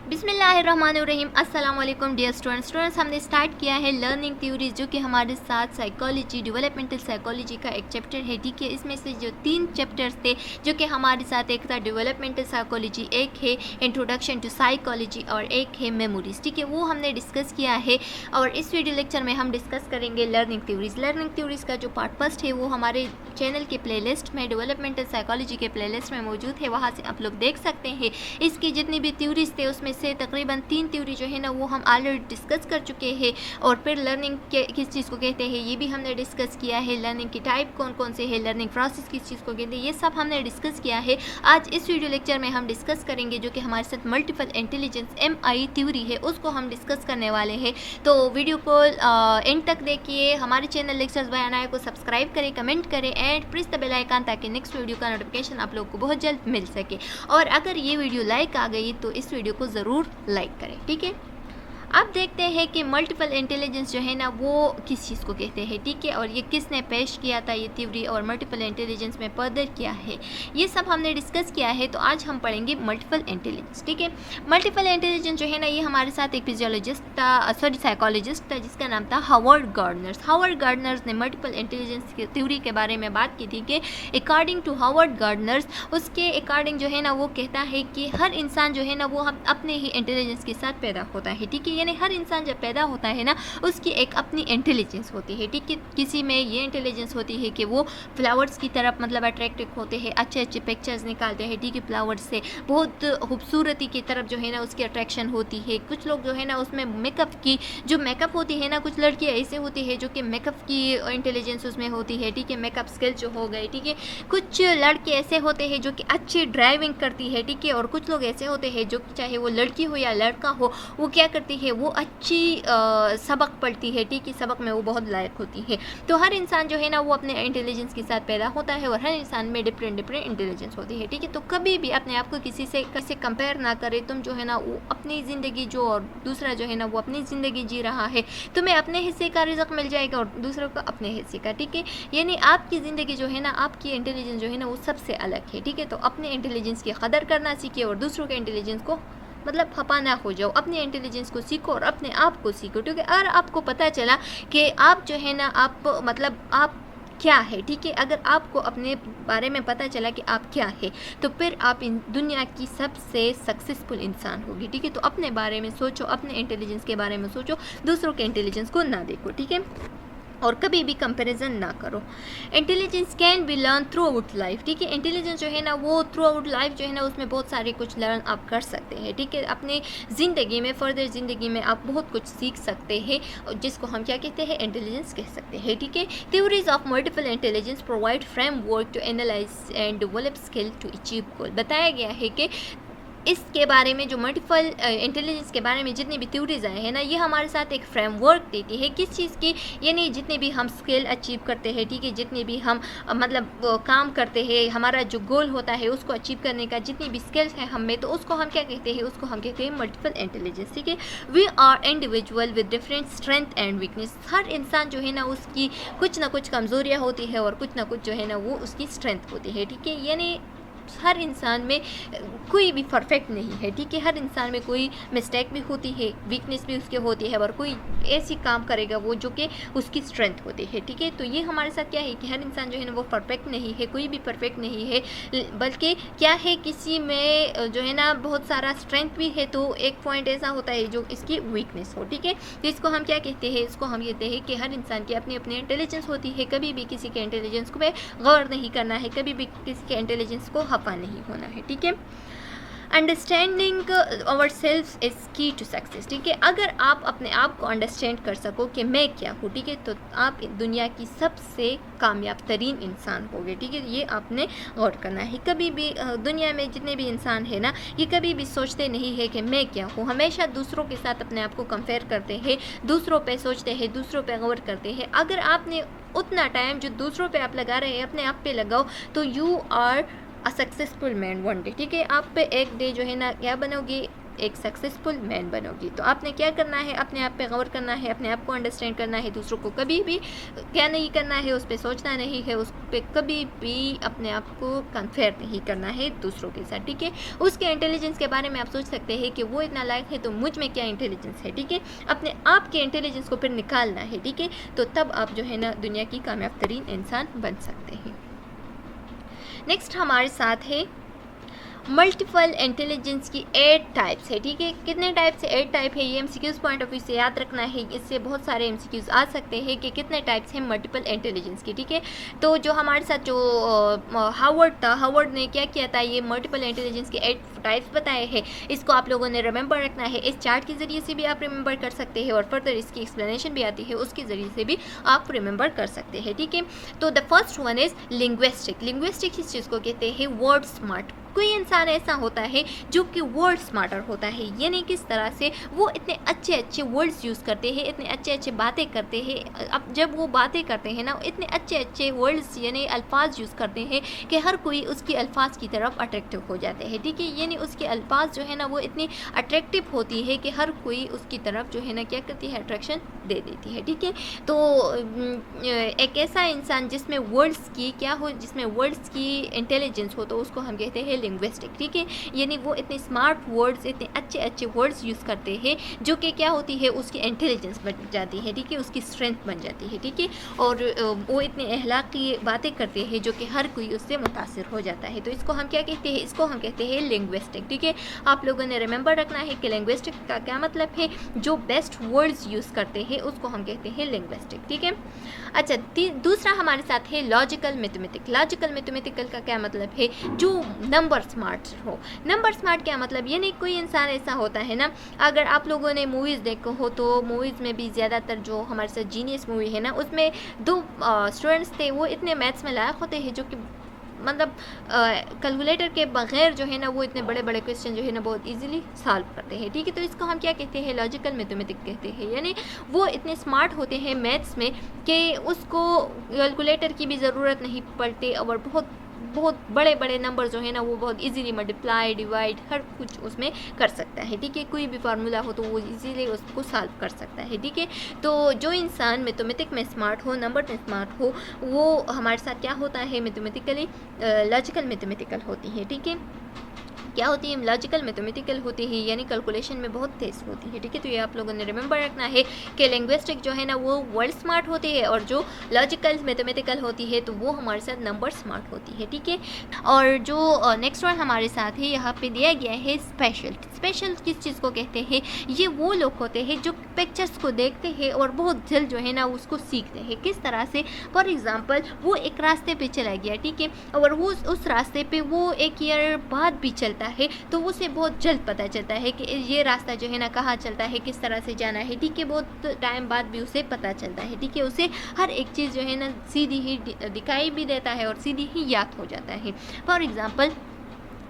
बिस्मिल्लाहिर्रहमानिर्रहीम। अस्सलाम वालेकुम डियर स्टूडेंट्स। हमने स्टार्ट किया है लर्निंग थ्योरीज, जो कि हमारे साथ साइकोलॉजी, डेवलपमेंटल साइकोलॉजी का एक चैप्टर है। ठीक है, इसमें से जो 3 चैप्टर्स थे जो कि हमारे साथ, एक था डेवलपमेंटल साइकोलॉजी, एक है इंट्रोडक्शन टू साइकोलॉजी और एक है मेमोरीज। ठीक है, वो हमने डिस्कस किया है और इस वीडियो लेक्चर में हम डिस्कस करेंगे लर्निंग थ्योरीज। लर्निंग थ्योरीज का जो पार्ट फर्स्ट है वो हमारे चैनल के प्लेलिस्ट में, डेवलपमेंटल साइकोलॉजी के प्लेलिस्ट में मौजूद है, वहाँ से आप लोग देख सकते हैं। इसकी जितनी भी थ्योरीज थे उसमें से तकरीबन 3 थ्योरी जो है ना वो हम ऑलरेडी डिस्कस कर चुके हैं। और फिर लर्निंग के किस चीज़ को कहते हैं ये भी हमने डिस्कस किया है। लर्निंग की टाइप कौन कौन से है, लर्निंग प्रोसेस किस चीज़ को कहते हैं, ये सब हमने डिस्कस किया है। आज इस वीडियो लेक्चर में हम डिस्कस करेंगे जो कि हमारे साथ मल्टीपल इंटेलिजेंस MI थ्योरी है, उसको हम डिस्कस करने वाले हैं। तो वीडियो को एंड तक देखिए। हमारे चैनल लेक्चर्स बाय अनाया को सब्सक्राइब करें, कमेंट करें and press the bell icon, ताकि नेक्स्ट वीडियो का नोटिफिकेशन आप लोग को बहुत जल्द मिल सके। और अगर ये वीडियो लाइक आ गई तो इस वीडियो को ज़रूर लाइक करें। ठीक है, अब देखते हैं कि मल्टीपल इंटेलिजेंस जो है ना वो किस चीज़ को कहते हैं। ठीक है, और ये किसने पेश किया था ये थ्योरी, और मल्टीपल इंटेलिजेंस में फर्दर क्या है, ये सब हमने डिस्कस किया है। तो आज हम पढ़ेंगे मल्टीपल इंटेलिजेंस। ठीक है, मल्टीपल इंटेलिजेंस जो है ना ये हमारे साथ एक फिजियोलॉजिस्ट था, साइकोलॉजिस्ट था, जिसका नाम था हावर्ड गार्डनर्स। हावर्ड गार्डनर्स ने मल्टीपल इंटेलिजेंस की थ्योरी के बारे में बात की थी कि अकॉर्डिंग टू हावर्ड गार्डनर्स, उसके अकॉर्डिंग जो है ना वो कहता है कि हर इंसान जो है ना वो हम अपने ही इंटेलिजेंस के साथ पैदा होता है। ठीक है, यानी हर इंसान जब पैदा होता है ना उसकी एक अपनी इंटेलिजेंस होती है। ठीक है, किसी में ये इंटेलिजेंस होती है कि वो फ्लावर्स की तरफ मतलब अट्रैक्टिव होते हैं, अच्छे अच्छे पिक्चर्स निकालते हैं। ठीक है, फ्लावर्स से बहुत खूबसूरती की तरफ जो है ना उसकी अट्रैक्शन होती है। कुछ लोग जो है ना उसमें मेकअप की जो मेकअप होती है ना, कुछ लड़कियाँ ऐसे होती है जो कि मेकअप की इंटेलिजेंस उसमें होती है। ठीक है, मेकअप स्किल जो हो गए। ठीक है, कुछ लड़के ऐसे होते हैं जो कि अच्छी ड्राइविंग करती है। ठीक है, और कुछ लोग ऐसे होते हैं जो चाहे वो लड़की हो या लड़का हो, वो क्या करती है, वो अच्छी सबक पढ़ती है। ठीक है, सबक में वो बहुत लायक होती है। तो हर इंसान जो है ना वो अपने इंटेलिजेंस के साथ पैदा होता है और हर इंसान में डिफरेंट इंटेलिजेंस होती है। ठीक है, तो कभी भी अपने आप को किसी से कंपेयर ना करे। तुम जो है ना वो अपनी ज़िंदगी जो, और दूसरा जो है ना वो अपनी ज़िंदगी जी रहा है, तुम्हें अपने हिस्से का रिज़्क मिल जाएगा और दूसरों को अपने हिस्से का। ठीक है, यानी आपकी ज़िंदगी जो है ना, आपकी इंटेलिजेंस जो है ना वो सबसे अलग है। ठीक है, तो अपने इंटेलिजेंस की कदर करना सीखिए और दूसरों के इंटेलिजेंस को मतलब खपा ना हो जाओ। अपने इंटेलिजेंस को सीखो और अपने आप को सीखो। ठीक है, अगर आपको पता चला कि आप जो है ना आप मतलब आप क्या है। ठीक है, अगर आपको अपने बारे में पता चला कि आप क्या है, तो फिर आप इन दुनिया की सबसे सक्सेसफुल इंसान होगी। ठीक है, तो अपने बारे में सोचो, अपने इंटेलिजेंस के बारे में सोचो, दूसरों के इंटेलिजेंस को ना देखो। ठीक है, और कभी भी कंपैरिजन ना करो। Intelligence can be learn through out life. ठीक है, इंटेलिजेंस जो है ना वो थ्रू आउट लाइफ जो है ना उसमें बहुत सारे कुछ लर्न आप कर सकते हैं। ठीक है, अपने ज़िंदगी में, फर्दर ज़िंदगी में आप बहुत कुछ सीख सकते हैं, जिसको हम क्या कहते हैं, इंटेलिजेंस कह सकते हैं। ठीक है, theories of multiple intelligence provide framework to analyse and develop skill to achieve goal. बताया गया है कि इसके बारे में, जो मल्टीपल इंटेलिजेंस के बारे में जितनी भी थ्योरीज आए हैं ना, ये हमारे साथ एक फ्रेमवर्क देती है किस चीज़ की, यानी जितने भी हम स्किल अचीव करते हैं। ठीक है, जितने भी हम मतलब काम करते हैं, हमारा जो गोल होता है उसको अचीव करने का, जितनी भी स्किल्स हैं हम में, तो उसको हम क्या कहते हैं, उसको हम कहते हैं मल्टीपल इंटेलिजेंस। ठीक है, we are individual with different strength and weakness. हर इंसान जो है ना उसकी कुछ ना कुछ कमज़ोरियाँ होती है और कुछ ना कुछ जो है ना वो उसकी स्ट्रेंथ होती है। ठीक है, यानी हर इंसान में कोई भी परफेक्ट नहीं है। ठीक है, हर इंसान में कोई मिस्टेक भी होती है, वीकनेस भी उसके होती है, और कोई ऐसी काम करेगा वो जो कि उसकी स्ट्रेंथ होती है। ठीक है, तो ये हमारे साथ क्या है कि हर इंसान जो है ना वो परफेक्ट नहीं है, कोई भी परफेक्ट नहीं है, बल्कि क्या है, किसी में जो है ना बहुत सारा स्ट्रेंथ भी है, तो एक पॉइंट ऐसा होता है जो इसकी वीकनेस हो। ठीक है, तो इसको हम क्या कहते हैं, इसको हम कहते हैं कि हर इंसान की अपनी अपनी इंटेलिजेंस होती है। कभी भी किसी के इंटेलिजेंस को गौर नहीं करना है, कभी भी किसी के इंटेलिजेंस को हफा नहीं होना है। ठीक है, अंडरस्टैंडिंग आवर सेल्फ इज़ की टू सक्सेस। ठीक है, अगर आप अपने आप को अंडरस्टैंड कर सको कि मैं क्या हूँ, ठीक है, तो आप दुनिया की सबसे कामयाब तरीन इंसान होगे। ठीक है, ये आपने गौर करना है। कभी भी दुनिया में जितने भी इंसान है ना, ये कभी भी सोचते नहीं है कि मैं क्या हूँ, हमेशा दूसरों के साथ अपने आप को कंपेयर करते हैं, दूसरों पे सोचते हैं, दूसरों पे गौर करते हैं। अगर आपने उतना टाइम जो दूसरों पे आप लगा रहे हैं अपने आप पे लगाओ, तो you are a successful man one day. ठीक है, आप पे एक डे जो है ना क्या बनोगे, एक सक्सेसफुल मैन बनोगी। तो आपने क्या करना है, अपने आप पे गौर करना है, अपने आप को अंडरस्टैंड करना है, दूसरों को कभी भी क्या नहीं करना है, उस पर सोचना नहीं है, उस पर कभी भी अपने आप को कंपेयर नहीं करना है दूसरों के साथ, ठीक है। उसके इंटेलिजेंस के बारे में आप सोच सकते हैं कि वो इतना लायक है तो मुझ में क्या इंटेलिजेंस है, ठीक है। अपने आप के इंटेलिजेंस को फिर निकालना है, ठीक है। तो तब आप जो है ना दुनिया की कामयाब तरीन इंसान बन सकते हैं। नेक्स्ट हमारे साथ है मल्टीपल इंटेलिजेंस की 8 टाइप्स है, ठीक है। कितने टाइप से 8 टाइप है, ये एमसीक्यूज पॉइंट ऑफ व्यू से याद रखना है। इससे बहुत सारे एमसीक्यूज आ सकते हैं कि कितने टाइप्स हैं मल्टीपल इंटेलिजेंस की, ठीक है। तो जो हमारे साथ जो हावर्ड था, हावर्ड ने क्या किया था, ये मल्टीपल इंटेलिजेंस के 8 टाइप्स बताए हैं। इसको आप लोगों ने रिमेंबर रखना है। इस चार्ट के ज़रिए से भी आप रिमेंबर कर सकते हैं और फर्दर इसकी एक्सप्लेनेशन भी आती है, उसके ज़रिए से भी आप रिमेंबर कर सकते हैं, ठीक है। तो the first one is linguistic. Linguistic इस चीज़ को कहते हैं वर्ड स्मार्ट। कोई इंसान ऐसा होता है जो कि वर्ड स्मार्टर होता है, यानी किस तरह से वो इतने अच्छे अच्छे वर्ड्स यूज़ करते हैं, इतने अच्छे अच्छे बातें करते हैं। अब जब वो बातें करते हैं ना, इतने अच्छे अच्छे वर्ड्स यानी अल्फाज यूज़ करते हैं कि हर कोई उसकी अल्फाज की तरफ अट्रैक्टिव हो जाते हैं, ठीक है। यानी उसके अल्फाज जो है ना वो इतनी अट्रैक्टिव होती है कि हर कोई उसकी तरफ जो है ना क्या करती है, अट्रैक्शन दे देती है, ठीक है। तो एक ऐसा इंसान जिसमें वर्ड्स की क्या हो, जिसमें वर्ड्स की इंटेलिजेंस हो, तो उसको हम कहते हैं लिंग्विस्टिक, ठीक है। यानी वो इतने स्मार्ट वर्ड्स, इतने अच्छे अच्छे वर्ड्स यूज़ करते हैं जो कि क्या होती है, उसकी इंटेलिजेंस बन जाती है, ठीक है, उसकी स्ट्रेंथ बन जाती है, ठीक है। और वो इतने अखलाकी बातें करते हैं जो कि हर कोई उससे मुतासिर हो जाता है। तो इसको हम क्या कहते हैं, इसको हम कहते हैं लिंग्विस्टिक, ठीक है। आप लोगों ने रिमेंबर रखना है कि लिंग्विस्टिक का क्या मतलब है, जो बेस्ट वर्ड्स यूज़ करते हैं उसको हम कहते हैं लिंग्विस्टिक, ठीक है। अच्छा, दूसरा हमारे साथ है लॉजिकल मैथमेटिक। लॉजिकल मैथमेटिकल का क्या मतलब है, जो नंबर स्मार्ट हो। नंबर स्मार्ट क्या मतलब, यानी कोई इंसान ऐसा होता है ना, अगर आप लोगों ने मूवीज़ देखो हो तो मूवीज़ में भी ज़्यादातर जो हमारे साथ जीनियस मूवी है ना, उसमें 2 स्टूडेंट्स थे, वो इतने मैथ्स में लायक होते हैं जो कि मतलब कैलकुलेटर के बगैर जो है ना वो इतने बड़े बड़े क्वेश्चन जो है ना बहुत इजीली सॉल्व करते हैं, ठीक है। तो इसको हम क्या कहते हैं, लॉजिकल मैथमेटिक कहते हैं। यानी वो इतने स्मार्ट होते हैं मैथ्स में कि उसको कैलकुलेटर की भी ज़रूरत नहीं पड़ती और बहुत बहुत बड़े बड़े नंबर जो है ना वो बहुत इजीली मल्टीप्लाई, डिवाइड, हर कुछ उसमें कर सकता है, ठीक है। कोई भी फार्मूला हो तो वो इजीली उसको सॉल्व कर सकता है, ठीक है। तो जो इंसान मैथमेटिक में स्मार्ट हो, नंबर में स्मार्ट हो, वो हमारे साथ क्या होता है, मैथमेटिकली लॉजिकल मैथमेटिकल होती है, ठीक है। क्या होती है, लॉजिकल मैथमेटिकल होती है, यानी कैलकुलेशन में बहुत तेज होती है, ठीक है। तो ये आप लोगों ने रिमेंबर रखना है कि लिंग्विस्टिक जो है ना वो वर्ड स्मार्ट होती है और जो लॉजिकल मैथमेटिकल होती है तो वो हमारे साथ नंबर स्मार्ट होती है, ठीक है। और जो नेक्स्ट वन हमारे साथ है, यहाँ पे दिया गया है स्पेशल। स्पेशल किस चीज़ को कहते हैं, ये वो लोग होते हैं जो पिक्चर्स को देखते हैं और बहुत जल्द जो है ना उसको सीखते हैं। किस तरह से, फॉर एग्जाम्पल वो एक रास्ते पे चला गया, ठीक है, और वो उस रास्ते पे वो 1 ईयर बाद भी चलता है तो उसे बहुत जल्द पता चलता है कि ये रास्ता जो है ना कहाँ चलता है, किस तरह से जाना है, ठीक है। बहुत टाइम बाद भी उसे पता चलता है, ठीक है। उसे हर एक चीज़ जो है ना सीधी ही दिखाई भी देता है और सीधी ही याद हो जाता है। फॉर एग्ज़ाम्पल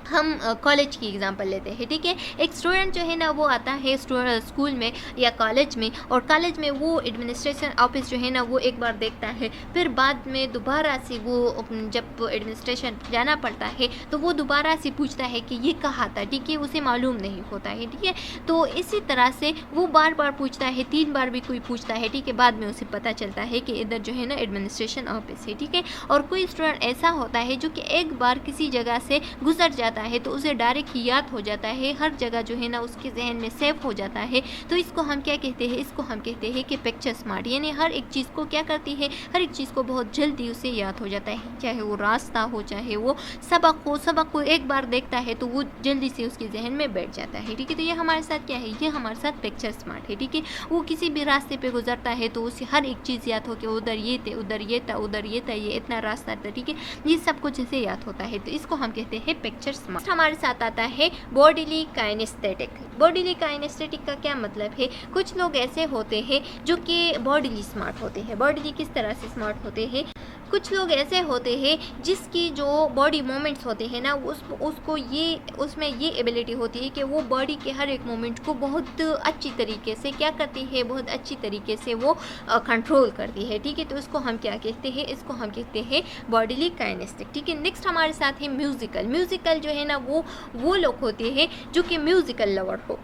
हम कॉलेज की एग्जांपल लेते हैं, ठीक है। एक स्टूडेंट जो है ना वो आता है स्कूल में या कॉलेज में, और कॉलेज में वो एडमिनिस्ट्रेशन ऑफिस जो है ना वो एक बार देखता है, फिर बाद में दोबारा से वो जब एडमिनिस्ट्रेशन जाना पड़ता है तो वो दोबारा से पूछता है कि ये कहाँ था, ठीक है, उसे मालूम नहीं होता है, ठीक है। तो इसी तरह से वो बार बार पूछता है, 3 बार भी कोई पूछता है, ठीक है, बाद में उसे पता चलता है कि इधर जो है ना एडमिनिस्ट्रेशन ऑफिस है, ठीक है। और कोई स्टूडेंट ऐसा होता है जो कि एक बार किसी जगह से गुजर जाता है तो उसे डायरेक्ट ही याद हो जाता है, हर जगह जो है ना उसके जहन में सेव हो जाता है। तो इसको हम क्या कहते हैं, इसको हम कहते हैं कि पिक्चर स्मार्ट, यानी हर एक चीज़ को क्या करती है, हर एक चीज़ को बहुत जल्दी उसे याद हो जाता है, चाहे वो रास्ता हो, चाहे वो सबक को एक बार देखता है तो वो जल्दी से उसके जहन में बैठ जाता है, ठीक है। तो ये हमारे साथ क्या है, ये हमारे साथ पिक्चर स्मार्ट है, ठीक है। वो किसी भी रास्ते पे गुजरता है तो उसे हर एक चीज़ याद हो कि उधर ये थे, उधर ये था, उधर ये था, ये इतना रास्ता था, ठीक है, ये सब कुछ इसे याद होता है। तो इसको हम कहते हैं पिक्चर स्मार्ट। हमारे साथ आता है बॉडीली काइनेस्थेटिक। बॉडीली काइनेस्थेटिक का क्या मतलब है, कुछ लोग ऐसे होते हैं जो कि बॉडीली स्मार्ट होते हैं। बॉडीली किस तरह से स्मार्ट होते हैं, कुछ लोग ऐसे होते हैं जिसकी जो बॉडी मूवमेंट्स होते हैं ना उसको ये उसमें ये एबिलिटी होती है कि वो बॉडी के हर एक मूवमेंट को बहुत अच्छी तरीके से क्या करती है, बहुत अच्छी तरीके से वो कंट्रोल करती है। ठीक है, तो इसको हम क्या कहते हैं, इसको हम कहते हैं बॉडीली काइनेस्टिक। ठीक है, नेक्स्ट हमारे साथ है म्यूजिकल। म्यूजिकल जो है ना वो लोग होते हैं जो कि म्यूजिकल लवर हो।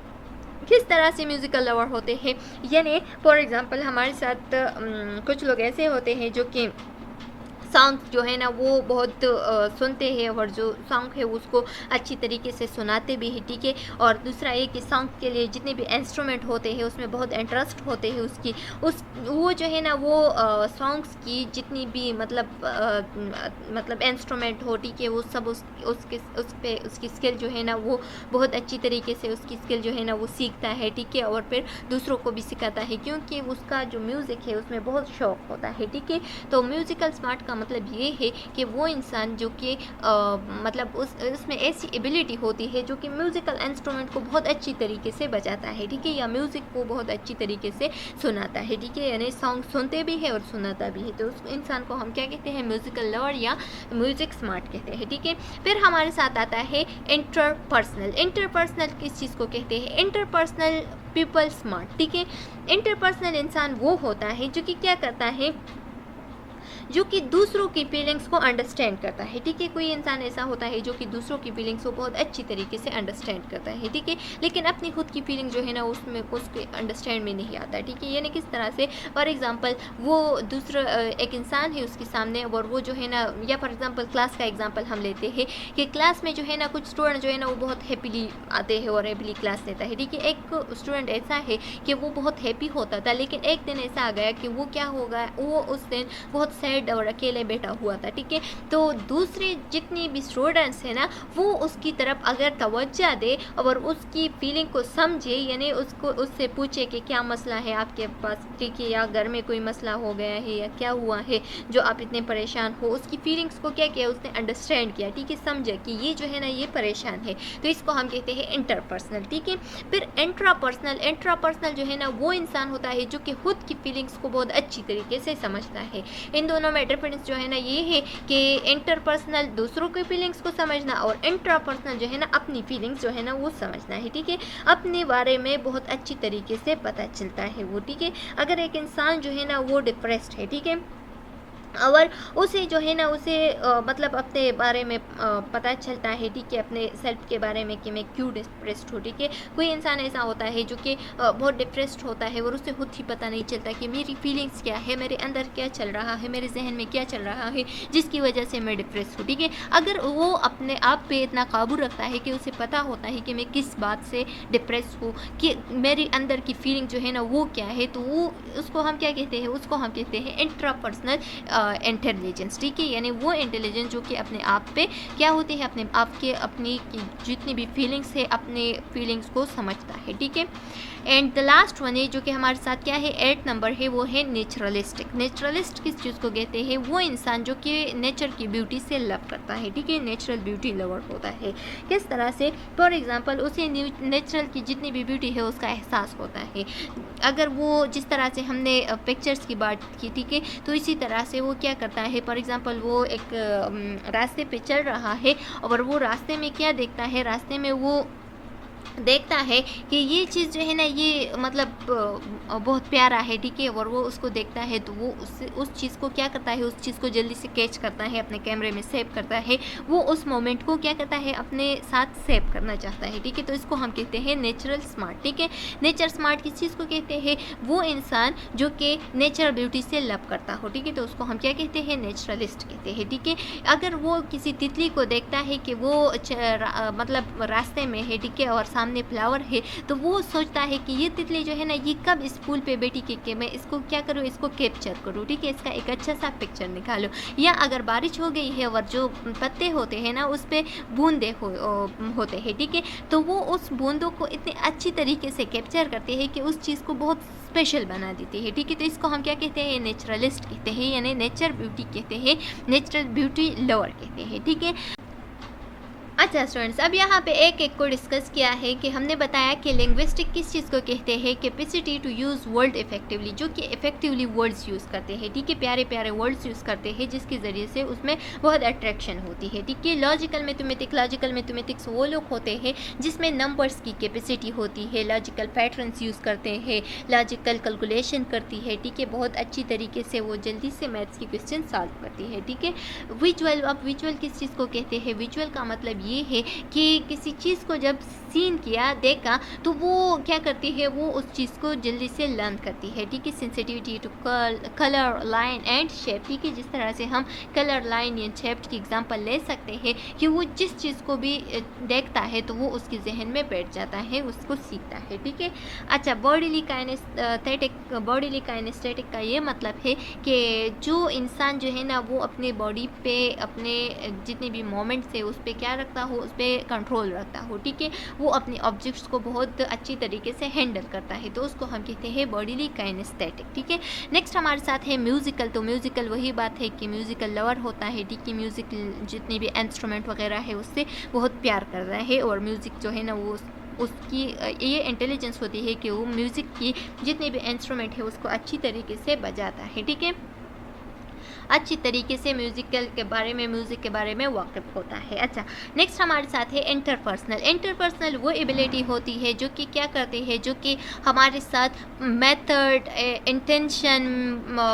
किस तरह से म्यूज़िकल लवर होते हैं, यानी फॉर एग्ज़ाम्पल हमारे साथ कुछ लोग ऐसे होते हैं जो कि सॉन्ग जो है ना वो बहुत सुनते हैं और जो सॉन्ग है उसको अच्छी तरीके से सुनाते भी हैं। ठीक है, और दूसरा ये कि सॉन्ग के लिए जितने भी इंस्ट्रूमेंट होते हैं उसमें बहुत इंटरेस्ट होते हैं उसकी वो जो है ना वो सॉन्ग्स की जितनी भी मतलब इंस्ट्रूमेंट हो, ठीक है, वो सब उसकी स्किल जो है ना वो बहुत अच्छी तरीके से उसकी स्किल जो है ना वो सीखता है। ठीक है, और फिर दूसरों को भी सिखाता है क्योंकि उसका जो म्यूज़िक है उसमें बहुत शौक होता है। ठीक है, तो म्यूज़िकल स्मार्ट का मतलब ये है कि वो इंसान जो कि मतलब उसमें ऐसी एबिलिटी होती है जो कि म्यूज़िकल इंस्ट्रूमेंट को बहुत अच्छी तरीके से बजाता है। ठीक है, या म्यूज़िक को बहुत अच्छी तरीके से सुनाता है। ठीक है, यानी सॉन्ग सुनते भी है और सुनाता भी है, तो उस इंसान को हम क्या कहते हैं, म्यूज़िकल लवर या म्यूज़िक स्मार्ट कहते हैं। ठीक है, फिर हमारे साथ आता है इंटरपर्सनल। इंटरपर्सनल किस चीज़ को कहते हैं, इंटरपर्सनल पीपल स्मार्ट। ठीक है, इंटरपर्सनल इंसान वो होता है जो कि क्या करता है, जो कि दूसरों की फीलिंग्स को अंडरस्टैंड करता है। ठीक है, कोई इंसान ऐसा होता है जो कि दूसरों की फीलिंग्स को बहुत अच्छी तरीके से अंडरस्टैंड करता है। ठीक है, लेकिन अपनी खुद की फीलिंग जो है ना उसमें उसके अंडरस्टैंड में नहीं आता। ठीक है, यानी किस तरह से, फॉर एग्जांपल वो दूसरा एक इंसान है उसके सामने और वो जो है ना, या फॉर एग्जांपल क्लास का एग्जांपल हम लेते हैं कि क्लास में जो है ना कुछ स्टूडेंट जो है ना वो बहुत हैप्पीली आते हैं और हैप्पीली क्लास लेता है। ठीक है, एक स्टूडेंट ऐसा है कि वो बहुत हैप्पी होता था, लेकिन एक दिन ऐसा आ गया कि वो क्या होगा, वो उस दिन बहुत सैड और अकेले बैठा हुआ था। ठीक है, तो दूसरे जितनी भी स्टूडेंट्स हैं ना वो उसकी तरफ अगर तवज्जो दे और उसकी फीलिंग को समझे, यानी उससे पूछे कि क्या मसला है आपके पास, ठीक है, या घर में कोई मसला हो गया है या क्या हुआ है जो आप इतने परेशान हो, उसकी फीलिंग्स को क्या किया, उसने अंडरस्टैंड किया। ठीक है, समझा कि ये जो है ना ये परेशान है, तो इसको हम कहते हैं इंटरपर्सनल। ठीक है, फिर इंट्रापर्सनल जो है ना वो इंसान होता है जो कि खुद की फीलिंग्स को बहुत अच्छी तरीके से समझता है। इन दोनों में डिफरेंस जो है ना ये है कि इंटरपर्सनल दूसरों की फीलिंग्स को समझना और इंट्रापर्सनल जो है ना अपनी फीलिंग्स जो है ना वो समझना है। ठीक है, अपने बारे में बहुत अच्छी तरीके से पता चलता है वो। ठीक है, अगर एक इंसान जो है ना वो डिप्रेस्ड है, ठीक है, और उसे जो है ना उसे मतलब अपने बारे में पता चलता है। ठीक है, अपने सेल्फ के बारे में कि मैं क्यों डिप्रेस्ड हूँ। ठीक है, कोई इंसान ऐसा होता है जो कि बहुत डिप्रेस्ड होता है और उसे खुद ही पता नहीं चलता कि मेरी फीलिंग्स क्या है, मेरे अंदर क्या चल रहा है, मेरे जहन में क्या चल रहा है जिसकी वजह से मैं डिप्रेस्ड हूँ। ठीक है, अगर वो अपने आप पे इतना काबू रखता है कि उसे पता होता है कि मैं किस बात से डिप्रेस्ड हूँ, कि मेरी अंदर की फीलिंग जो है ना वो क्या है, तो वो उसको हम क्या कहते हैं, उसको हम कहते हैं इंट्रापर्सनल इंटेलिजेंस। ठीक है, यानी वो इंटेलिजेंस जो कि अपने आप पे क्या होती है, अपने आप के अपनी जितनी भी फीलिंग्स है अपने फीलिंग्स को समझता है। ठीक है, एंड द लास्ट वन है जो कि हमारे साथ क्या है 8 नंबर है, वो है नेचुरलिस्टिक। नेचुरलिस्ट किस चीज़ को कहते हैं, वो इंसान जो कि नेचर की ब्यूटी से लव करता है। ठीक है, नेचुरल ब्यूटी लवर होता है। किस तरह से, फॉर एग्जांपल उसे नेचुरल की जितनी भी ब्यूटी है उसका एहसास होता है। अगर वो जिस तरह से हमने पिक्चर्स की बात की, ठीक है, तो इसी तरह से वो क्या करता है, फॉर एग्जांपल वो एक रास्ते पे चल रहा है और वो रास्ते में क्या देखता है, रास्ते में वो देखता है कि ये चीज़ जो है ना ये मतलब बहुत प्यारा है। ठीक है, और वो उसको देखता है तो वो उस चीज़ को क्या करता है, उस चीज़ को जल्दी से कैच करता है, अपने कैमरे में सेव करता है, वो उस मोमेंट को क्या करता है, अपने साथ सेव करना चाहता है। ठीक है, तो इसको हम कहते हैं नेचुरल स्मार्ट। ठीक है, नेचर स्मार्ट किस चीज़ को कहते हैं, वो इंसान जो कि नेचुरल ब्यूटी से लव करता हो। ठीक है, तो उसको हम क्या कहते हैं, नेचुरलिस्ट कहते हैं। ठीक है, अगर वो किसी तितली को देखता है कि वो मतलब रास्ते में है, ठीक है, और सामने फ्लावर है, तो वो सोचता है कि ये तितली जो है ना ये कब इस फूल पे बैठी के मैं इसको क्या करूँ, इसको कैप्चर करूँ। ठीक है, इसका एक अच्छा सा पिक्चर निकालो। या अगर बारिश हो गई है और जो पत्ते होते हैं ना उस पर बूंदे होते हैं, ठीक है, तो वो उस बूंदों को इतने अच्छी तरीके से कैप्चर करते हैं कि उस चीज़ को बहुत स्पेशल बना देती है। ठीक है, तो इसको हम क्या कहते हैं, नेचुरलिस्ट कहते हैं, यानी नेचर ब्यूटी कहते हैं, नेचुरल ब्यूटी लवर कहते हैं। ठीक है, अच्छा स्टूडेंट्स, अब यहाँ पे एक एक को डिस्कस किया है कि हमने बताया कि लिंग्विस्टिक किस चीज़ को कहते हैं, capacity to use word effectively, जो कि इफेक्टिवली वर्ड्स यूज़ करते हैं, ठीक है, प्यारे प्यारे वर्ड्स यूज़ करते हैं जिसके ज़रिए से उसमें बहुत अट्रैक्शन होती है, ठीक है। लॉजिकल मैथमेटिक्स वो लोग होते हैं जिसमें नंबर्स की कैपेसिटी होती है, लॉजिकल पैटर्न्स यूज़ करते हैं, लॉजिकल कैलकुलेशन करती है, ठीक है, बहुत अच्छी तरीके से वो जल्दी से मैथ्स की क्वेश्चन सॉल्व करती है, ठीक है। विजुअल, अब विजुअल किस चीज़ को कहते हैं, विजुअल का मतलब ये है कि किसी चीज़ को जब सीन किया, देखा, तो वो क्या करती है, वो उस चीज़ को जल्दी से लर्न करती है, ठीक है। Sensitivity to colour, line and shape, ठीक है, जिस तरह से हम कलर, लाइन या शेप की एग्जांपल ले सकते हैं कि वो जिस चीज़ को भी देखता है तो वो उसके जहन में बैठ जाता है, उसको सीखता है, ठीक है। अच्छा, बॉडीली काइनेस्थेटिक का ये मतलब है कि जो इंसान जो है ना वो अपने बॉडी पे अपने जितने भी मोमेंट्स है उस पर क्या रखता हो, उस पर कंट्रोल रखता हो, ठीक है, वो अपने ऑब्जेक्ट्स को बहुत अच्छी तरीके से हैंडल करता है, तो उसको हम कहते हैं बॉडीली काइनेस्थेटिक, ठीक है। नेक्स्ट हमारे साथ है म्यूज़िकल, तो म्यूज़िकल वही बात है कि म्यूज़िकल लवर होता है, ठीक है, म्यूज़िक जितने भी इंस्ट्रूमेंट वगैरह है उससे बहुत प्यार कर रहा है, और म्यूज़िक जो है ना वो उसकी ये इंटेलिजेंस होती है कि वो म्यूज़िक की जितने भी इंस्ट्रूमेंट है उसको अच्छी तरीके से बजाता है, ठीक है, अच्छी तरीके से म्यूज़िक के बारे में वाकिफ़ होता है। अच्छा, नेक्स्ट हमारे साथ है इंटरपर्सनल वो एबिलिटी होती है जो कि क्या करते हैं, जो कि हमारे साथ method, intention,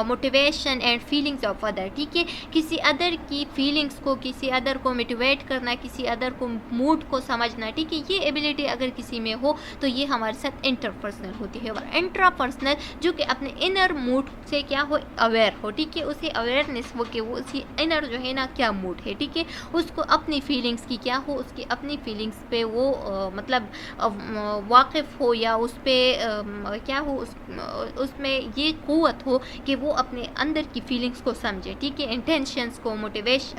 motivation and feelings of other, ठीक है, किसी अदर की फीलिंग्स को, किसी अदर को मोटिवेट करना, किसी अदर को मूड को समझना, ठीक है, ये एबिलिटी अगर किसी में हो तो ये हमारे साथ इंटरपर्सनल होती है। और इंट्रापर्सनल जो कि अपने इनर मूड से क्या हो, अवेयर हो, ठीक है, उसे अवेयरनेस हो कि वो उसकी इनर जो है ना क्या मूड है, ठीक है, उसको अपनी फीलिंग्स की क्या हो, उसकी अपनी फीलिंग्स पे वो मतलब वाकिफ़ हो, या उस पर क्या हो, उसमें ये क़ुव्वत हो कि वो अपने अंदर की फीलिंग्स को समझे, ठीक है, इंटेंशंस को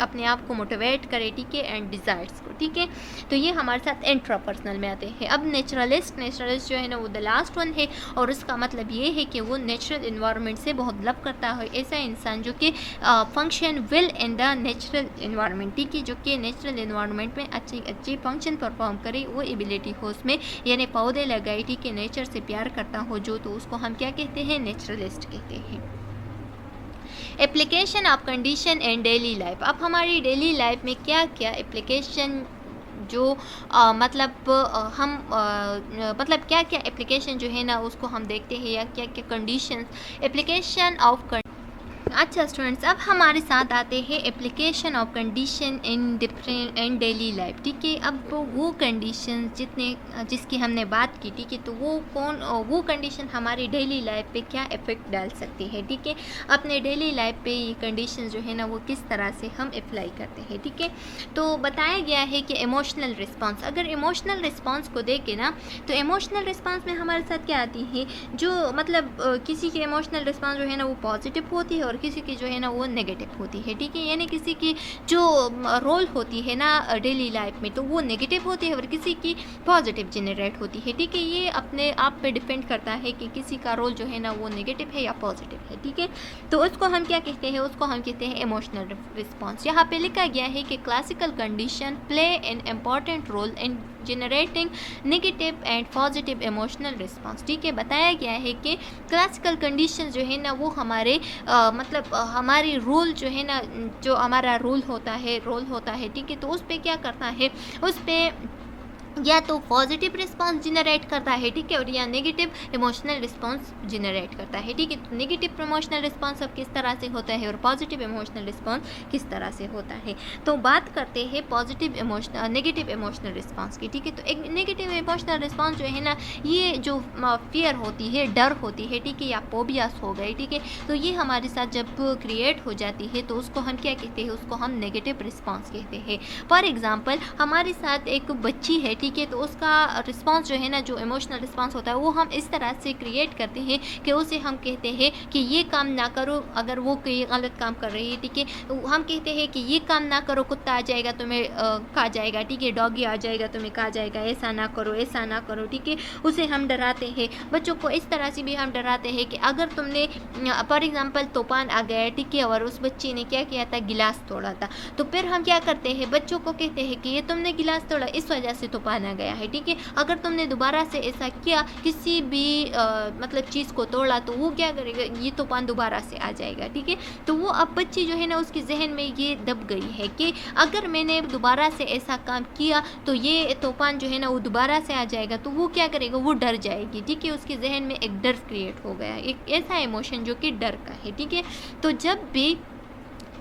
अपने आप को मोटिवेट करे, ठीक है, एंड डिज़ायर्स को, ठीक है। तो ये हमारे साथ इंट्रापर्सनल में आते हैं। अब नेचुरलिस्ट जो है ना वो द लास्ट वन है, और उसका मतलब ये है कि वो नेचुरल इन्वायरमेंट से बहुत लव करता है, ऐसा इंसान जो कि function will in the natural environment, ठीक है, जो कि नेचुरल इन्वायरमेंट में अच्छी फंक्शन परफॉर्म करे, वो एबिलिटी हो उसमें, यानी पौधे लगाए, ठीक है, नेचर से प्यार करता हो जो, तो उसको हम क्या कहते हैं, नेचुरलिस्ट कहते हैं। Application of condition and daily life, अब हमारी डेली लाइफ में क्या क्या एप्लीकेशन जो मतलब क्या क्या एप्लीकेशन जो है ना उसको हम देखते हैं, या क्या क्या कंडीशंस एप्लीकेशन ऑफ। अच्छा स्टूडेंट्स, अब हमारे साथ आते हैं application of condition in daily life, ठीक है। अब वो कंडीशन जिसकी हमने बात की, ठीक है, तो वो कंडीशन हमारी डेली लाइफ पे क्या इफ़ेक्ट डाल सकती है, ठीक है, अपने डेली लाइफ पे ये कंडीशन जो है ना वो किस तरह से हम अप्लाई करते हैं, ठीक है। तो बताया गया है कि इमोशनल रिस्पॉन्स, अगर इमोशनल रिस्पॉन्स को देखें ना तो इमोशनल रिस्पॉन्स में हमारे साथ क्या आती है, जो मतलब किसी की इमोशनल रिस्पॉन्स जो है ना वो पॉजिटिव होती है और किसी की जो है ना वो नेगेटिव होती है, ठीक है, यानी किसी की जो रोल होती है ना डेली लाइफ में तो वो नेगेटिव होती है और किसी की पॉजिटिव जनरेट होती है, ठीक है। ये अपने आप पे डिपेंड करता है कि किसी का रोल जो है ना वो नेगेटिव है या पॉजिटिव है, ठीक है। तो उसको हम क्या कहते हैं, उसको हम कहते हैं इमोशनल रिस्पॉन्स। यहाँ पे लिखा गया है कि classical condition play an important role in generating negative and positive emotional response, ठीक है। बताया गया है कि क्लासिकल कंडीशन जो है ना वो हमारे मतलब हमारी रोल जो है ना, जो हमारा रोल होता है, ठीक है, तो उस पर क्या करता है, उस पर या तो पॉजिटिव रिस्पांस जनरेट करता है, ठीक है, और या नेगेटिव इमोशनल रिस्पांस जनरेट करता है, ठीक है। तो नेगेटिव इमोशनल रिस्पांस अब किस तरह से होता है और पॉजिटिव इमोशनल रिस्पांस किस तरह से होता है, तो बात करते हैं नेगेटिव इमोशनल रिस्पांस की, ठीक है। तो एक नेगेटिव इमोशनल रिस्पांस जो है ना, ये जो फियर होती है, डर होती है, ठीक है, या फोबियास हो गए, ठीक है, तो ये हमारे साथ जब क्रिएट हो जाती है तो उसको हम क्या कहते हैं, उसको हम नेगेटिव रिस्पांस कहते हैं। फॉर एग्जाम्पल हमारे साथ एक बच्ची है, ठीक है, तो उसका रिस्पॉन्स जो है ना, जो इमोशनल रिस्पॉन्स होता है वो हम इस तरह से क्रिएट करते हैं कि उसे हम कहते हैं कि ये काम ना करो, अगर वो कोई गलत काम कर रही है, ठीक है, तो हम कहते हैं कि ये काम ना करो, कुत्ता आ जाएगा तुम्हें खा जाएगा, ठीक है, डॉगी आ जाएगा तुम्हें खा जाएगा, ऐसा ना करो, ऐसा ना करो, ठीक है, उसे हम डराते हैं। बच्चों को इस तरह से भी हम डराते हैं कि अगर तुमने फॉर एग्जांपल तूफान आ गया, ठीक है, और उस बच्ची ने क्या किया था, गिलास तोड़ा था, तो फिर हम क्या करते हैं, बच्चों को कहते हैं कि ये तुमने गिलास तोड़ा, इस वजह से तूफान आ गया है, ठीक है, अगर तुमने दोबारा से ऐसा किया, किसी भी मतलब चीज़ को तोड़ा, तो वो क्या करेगा, ये तूफान दोबारा से आ जाएगा, ठीक है। तो वो अब बच्ची जो है ना, उसके जहन में ये दब गई है कि अगर मैंने दोबारा से ऐसा काम किया तो ये तूफान जो है ना वो दोबारा से आ जाएगा, तो वो क्या करेगा, वो डर जाएगी, ठीक है, उसके जहन में एक डर क्रिएट हो गया, एक ऐसा इमोशन जो कि डर का है, ठीक है। तो जब भी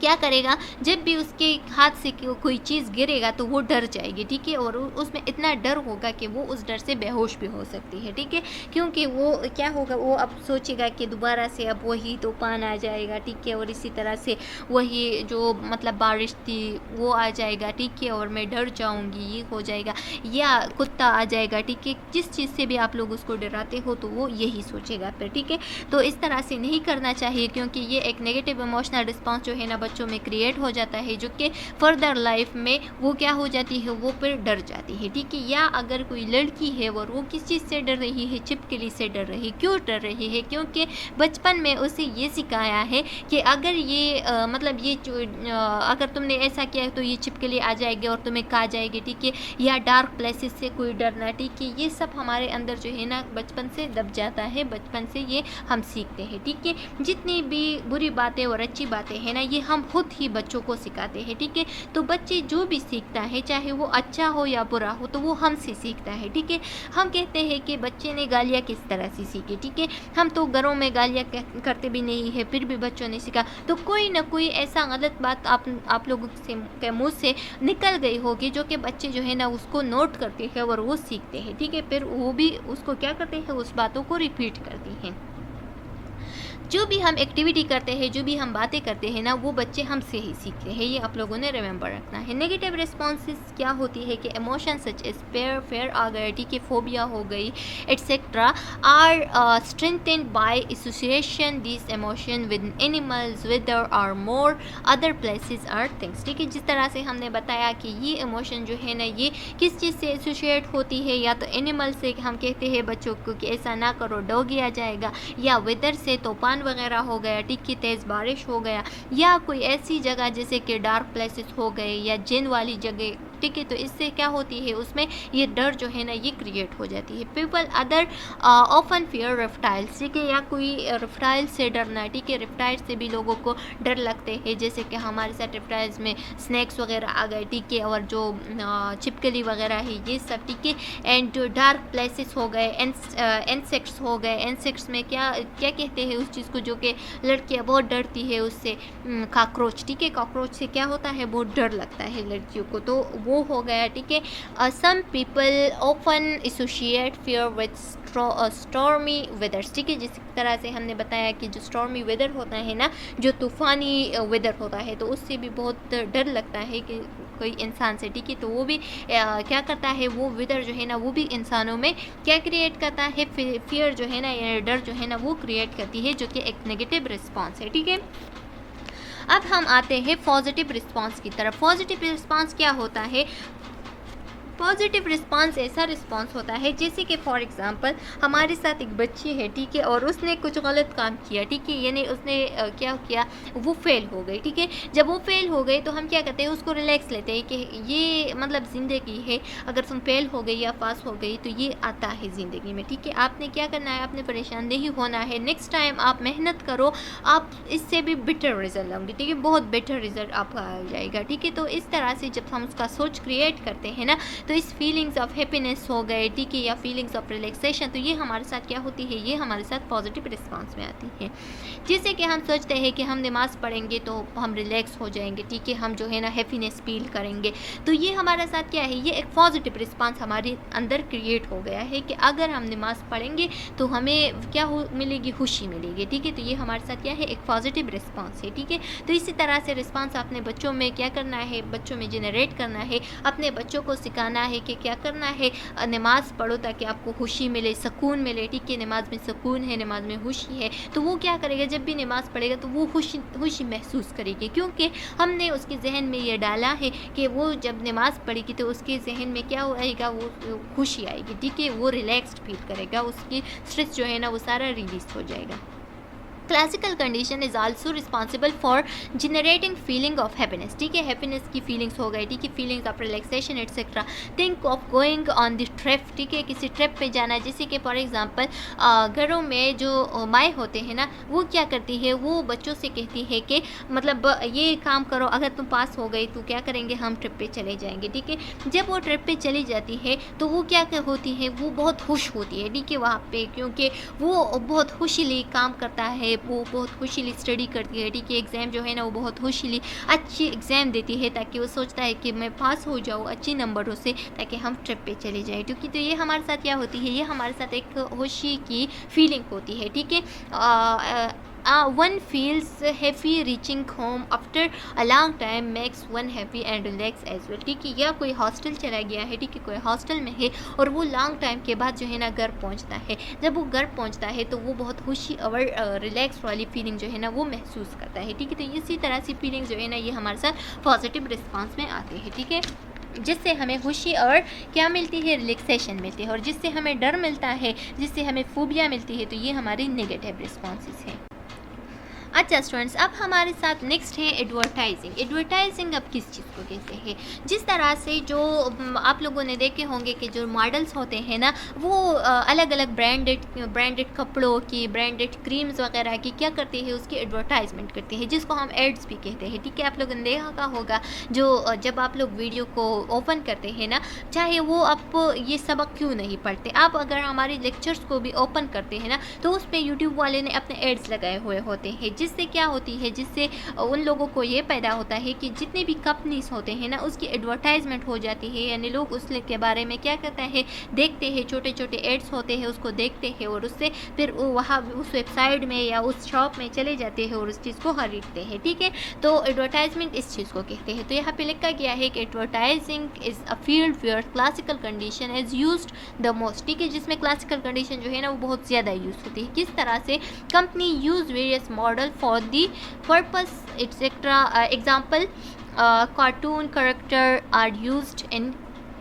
क्या करेगा, जब भी उसके हाथ से कोई चीज़ गिरेगा तो वो डर जाएगी, ठीक है, और उसमें इतना डर होगा कि वो उस डर से बेहोश भी हो सकती है, ठीक है, क्योंकि वो क्या होगा, वो अब सोचेगा कि दोबारा से अब वही तूफान आ जाएगा, ठीक है, और इसी तरह से वही जो मतलब बारिश थी वो आ जाएगा, ठीक है, और मैं डर जाऊंगी, ये हो जाएगा, या कुत्ता आ जाएगा, ठीक है, जिस चीज़ से भी आप लोग उसको डराते हो तो वो यही सोचेगा फिर, ठीक है। तो इस तरह से नहीं करना चाहिए, क्योंकि ये एक नेगेटिव इमोशनल रिस्पॉन्स जो है ना बच्चों में क्रिएट हो जाता है, जो कि फर्दर लाइफ में वो क्या हो जाती है, वो फिर डर जाती है, ठीक है। या अगर कोई लड़की है और वो किस चीज़ से डर रही है, छिपकली से डर रही, क्यों डर रही है, क्योंकि बचपन में उसे ये सिखाया है कि अगर ये मतलब ये अगर तुमने ऐसा किया तो ये छिपकली आ जाएगी और तुम्हें खा जाएगी, ठीक है, या डार्क प्लेसेस से कोई डरना, ठीक है, ये सब हमारे अंदर जो है ना बचपन से दब जाता है, बचपन से ये हम सीखते हैं, ठीक है। जितनी भी बुरी बातें और अच्छी बातें हैं ना, ये हम खुद ही बच्चों को सिखाते हैं, ठीक है। तो बच्चे जो भी सीखता है, चाहे वो अच्छा हो या बुरा हो, तो वो हमसे सीखता है, ठीक है। हम कहते हैं कि बच्चे ने गालियाँ किस तरह से सीखी, ठीक है, हम तो घरों में गालियाँ करते भी नहीं है, फिर भी बच्चों ने सीखा, तो कोई ना कोई ऐसा गलत बात आप लोगों के मुँह से निकल गई होगी, जो कि बच्चे जो है ना उसको नोट करते हैं और वो सीखते हैं, ठीक है, फिर वो भी उसको क्या करते हैं, उस बातों को रिपीट करते हैं। जो भी हम एक्टिविटी करते हैं, जो भी हम बातें करते हैं ना, वो बच्चे हमसे ही सीखते हैं, ये आप लोगों ने रिमेंबर रखना है। नेगेटिव रिस्पॉन्सेस क्या होती है कि इमोशन सच एज फेयर आ गए, ठीक है, फोबिया हो गई etcetera are strengthened by association this emotion with animals, weather और मोर अदर प्लेसेस और थिंग्स, ठीक है। जिस तरह से हमने बताया कि ये इमोशन जो है ना ये किस चीज़ से एसोसिएट होती है, या तो एनिमल से हम कहते हैं बच्चों को कि ऐसा ना करो, डॉगी आ जाएगा, या वेदर से तूफान वगैरह हो गया, ठीक है, तेज़ बारिश हो गया, या कोई ऐसी जगह जैसे कि डार्क प्लेसेस हो गए या जिन वाली जगह, ठीक है, तो इससे क्या होती है, उसमें ये डर जो है ना ये क्रिएट हो जाती है। People other often fear reptiles, ठीक है, या कोई रेप्टाइल से डरना, ठीक है, रेप्टाइल से भी लोगों को डर लगते हैं, जैसे कि हमारे साथ रेप्टाइल्स में स्नैक्स वगैरह आ गए, ठीक है, और जो छिपकली वगैरह है ये सब, ठीक है, एंड डार्क प्लेसेस हो गए, इंसेक्ट्स हो गए, इंसेक्ट्स में क्या क्या कहते हैं उस चीज़ को जो कि लड़कियाँ बहुत डरती है उससे, कॉकरोच, ठीक है, कॉकरोच से क्या होता है, बहुत डर लगता है लड़कियों को, तो वो हो गया, ठीक है। Some people often associate fear with stormy weathers, ठीक है, जिस तरह से हमने बताया कि जो स्टॉर्मी वेदर होता है ना, जो तूफ़ानी वेदर होता है, तो उससे भी बहुत डर लगता है कि कोई इंसान से, ठीक है, तो वो भी क्या करता है, वो वेदर जो है ना वो भी इंसानों में क्या क्रिएट करता है, फियर जो है ना, डर जो है ना वो क्रिएट करती है, जो कि एक नेगेटिव रिस्पॉन्स है, ठीक है। अब हम आते हैं पॉजिटिव रिस्पांस की तरफ। पॉजिटिव रिस्पांस क्या होता है? पॉजिटिव रिस्पांस ऐसा रिस्पांस होता है जैसे कि फॉर एग्जांपल हमारे साथ एक बच्ची है, ठीक है, और उसने कुछ गलत काम किया, ठीक है, यानी उसने क्या किया, वो फेल हो गई, ठीक है। जब वो फेल हो गई तो हम क्या करते हैं, उसको रिलैक्स लेते हैं कि ये मतलब ज़िंदगी है, अगर तुम फेल हो गई या पास हो गई तो ये आता है ज़िंदगी में, ठीक है। आपने क्या करना है, आपने परेशान नहीं होना है, नेक्स्ट टाइम आप मेहनत करो, आप इससे भी बेटर रिजल्ट लाओगे, ठीक है, बहुत बेटर रिजल्ट आपका आ जाएगा, ठीक है। तो इस तरह से जब हम उसका सोच क्रिएट करते हैं ना, तो इस फीलिंग्स ऑफ हैप्पीनेस हो गए, ठीक है, या फीलिंग्स ऑफ रिलैक्सेशन, तो ये हमारे साथ क्या होती है, ये हमारे साथ पॉजिटिव रिस्पांस में आती है। जैसे कि हम सोचते हैं कि हम नमाज़ पढ़ेंगे तो हम रिलैक्स हो जाएंगे, ठीक है, हम जो है ना हैप्पीनेस फील करेंगे, तो ये हमारे साथ क्या है, ये एक पॉजिटिव रिस्पांस हमारे अंदर क्रिएट हो गया है कि अगर हम नमाज़ पढ़ेंगे तो हमें क्या मिलेगी, खुशी मिलेगी, ठीक है। तो ये हमारे साथ क्या है, एक पॉजिटिव रिस्पांस है, ठीक है। तो इसी तरह से रिस्पांस अपने बच्चों में क्या करना है, बच्चों में जनरेट करना है, अपने बच्चों को सिखाना बताना है कि क्या करना है, नमाज़ पढ़ो ताकि आपको खुशी मिले, सुकून मिले, ठीक है। नमाज में सुकून है, नमाज में खुशी है, तो वो क्या करेगा, जब भी नमाज़ पढ़ेगा तो वो खुशी महसूस करेगी, क्योंकि हमने उसके जहन में ये डाला है कि वो जब नमाज़ पढ़ेगी तो उसके जहन में क्या आएगा, वो खुशी आएगी, ठीक है। वो रिलैक्स्ड फील करेगा, उसकी स्ट्रेस जो है ना वो सारा रिलीज हो जाएगा। Classical condition is also responsible for generating feeling of happiness, ठीक है। हैप्पीनेस की फीलिंग्स हो गई, ठीक है, feelings of relaxation etcetera. Think of going on the trip, ठीक है, किसी ट्रिप पे जाना, जैसे कि फॉर एग्जांपल घरों में जो माएँ होते हैं ना, वो क्या करती है, वो बच्चों से कहती है कि मतलब ये काम करो, अगर तुम पास हो गई तो क्या करेंगे, हम ट्रिप पे चले जाएंगे, ठीक है। जब वो ट्रिप पे चली जाती है तो वो क्या होती है, वो बहुत खुश होती है, ठीक है, वहाँ पे, क्योंकि वो बहुत खुशीली काम करता है, वो बहुत खुशीली स्टडी करती है, ठीक है। एग्ज़ाम जो है ना वो बहुत खुशीली अच्छी एग्ज़ाम देती है, ताकि वो सोचता है कि मैं पास हो जाऊँ अच्छे नंबरों से, ताकि हम ट्रिप पे चले जाएँ, क्योंकि तो ये हमारे साथ क्या होती है, ये हमारे साथ एक खुशी की फीलिंग होती है, ठीक है। One feels happy reaching home after a long time makes one happy and relax as well, ठीक है। या कोई हॉस्टल चला गया है, ठीक है, कोई हॉस्टल में है और वो लॉन्ग टाइम के बाद जो है ना घर पहुंचता है, जब वो घर पहुंचता है तो वो बहुत खुशी और रिलैक्स वाली फीलिंग जो है ना वो महसूस करता है, ठीक है। तो इसी तरह से फीलिंग जो है ना ये हमारे साथ पॉजिटिव रिस्पॉन्स में आते हैं, ठीक है, जिससे हमें खुशी और क्या मिलती है, रिलैक्सेशन मिलती है। और जिससे हमें डर मिलता है, जिससे हमें फोबिया मिलती है, तो ये हमारी नेगेटिव रिस्पॉन्सेस हैं। अच्छा स्टूडेंट्स, अब हमारे साथ नेक्स्ट है एडवर्टाइजिंग। एडवर्टाइजिंग अब किस चीज़ को कहते हैं, जिस तरह से जो आप लोगों ने देखे होंगे कि जो मॉडल्स होते हैं ना वो अलग अलग ब्रांडेड कपड़ों की, ब्रांडेड क्रीम्स वगैरह की क्या करती है, उसकी एडवर्टाइजमेंट करती है, जिसको हम एड्स भी कहते हैं, ठीक है। आप लोगों ने देखा होगा जो जब आप लोग वीडियो को ओपन करते हैं ना, चाहे वो आप ये सबक क्यों नहीं पढ़ते, आप अगर हमारे लेक्चर्स को भी ओपन करते हैं ना तो उस पर यूट्यूब वाले ने अपने एड्स लगाए हुए होते हैं, जिससे क्या होती है, जिससे उन लोगों को ये पैदा होता है कि जितने भी कंपनीज होते हैं ना उसकी एडवर्टाइजमेंट हो जाती है, यानी लोग उसके बारे में क्या करते हैं, देखते हैं, छोटे छोटे एड्स होते हैं उसको देखते हैं और उससे फिर वहाँ उस वेबसाइट में या उस शॉप में चले जाते हैं और उस चीज़ को खरीदते हैं, ठीक है। तो एडवर्टाइजमेंट इस चीज़ को कहते हैं। तो यहाँ पे लिखा गया है कि advertising is a field where classical condition is used the most, ठीक है, जिसमें क्लासिकल कंडीशन जो है ना वो बहुत ज़्यादा यूज़ होती है। किस तरह से, company use various model for the purpose etc. Example, cartoon character are used in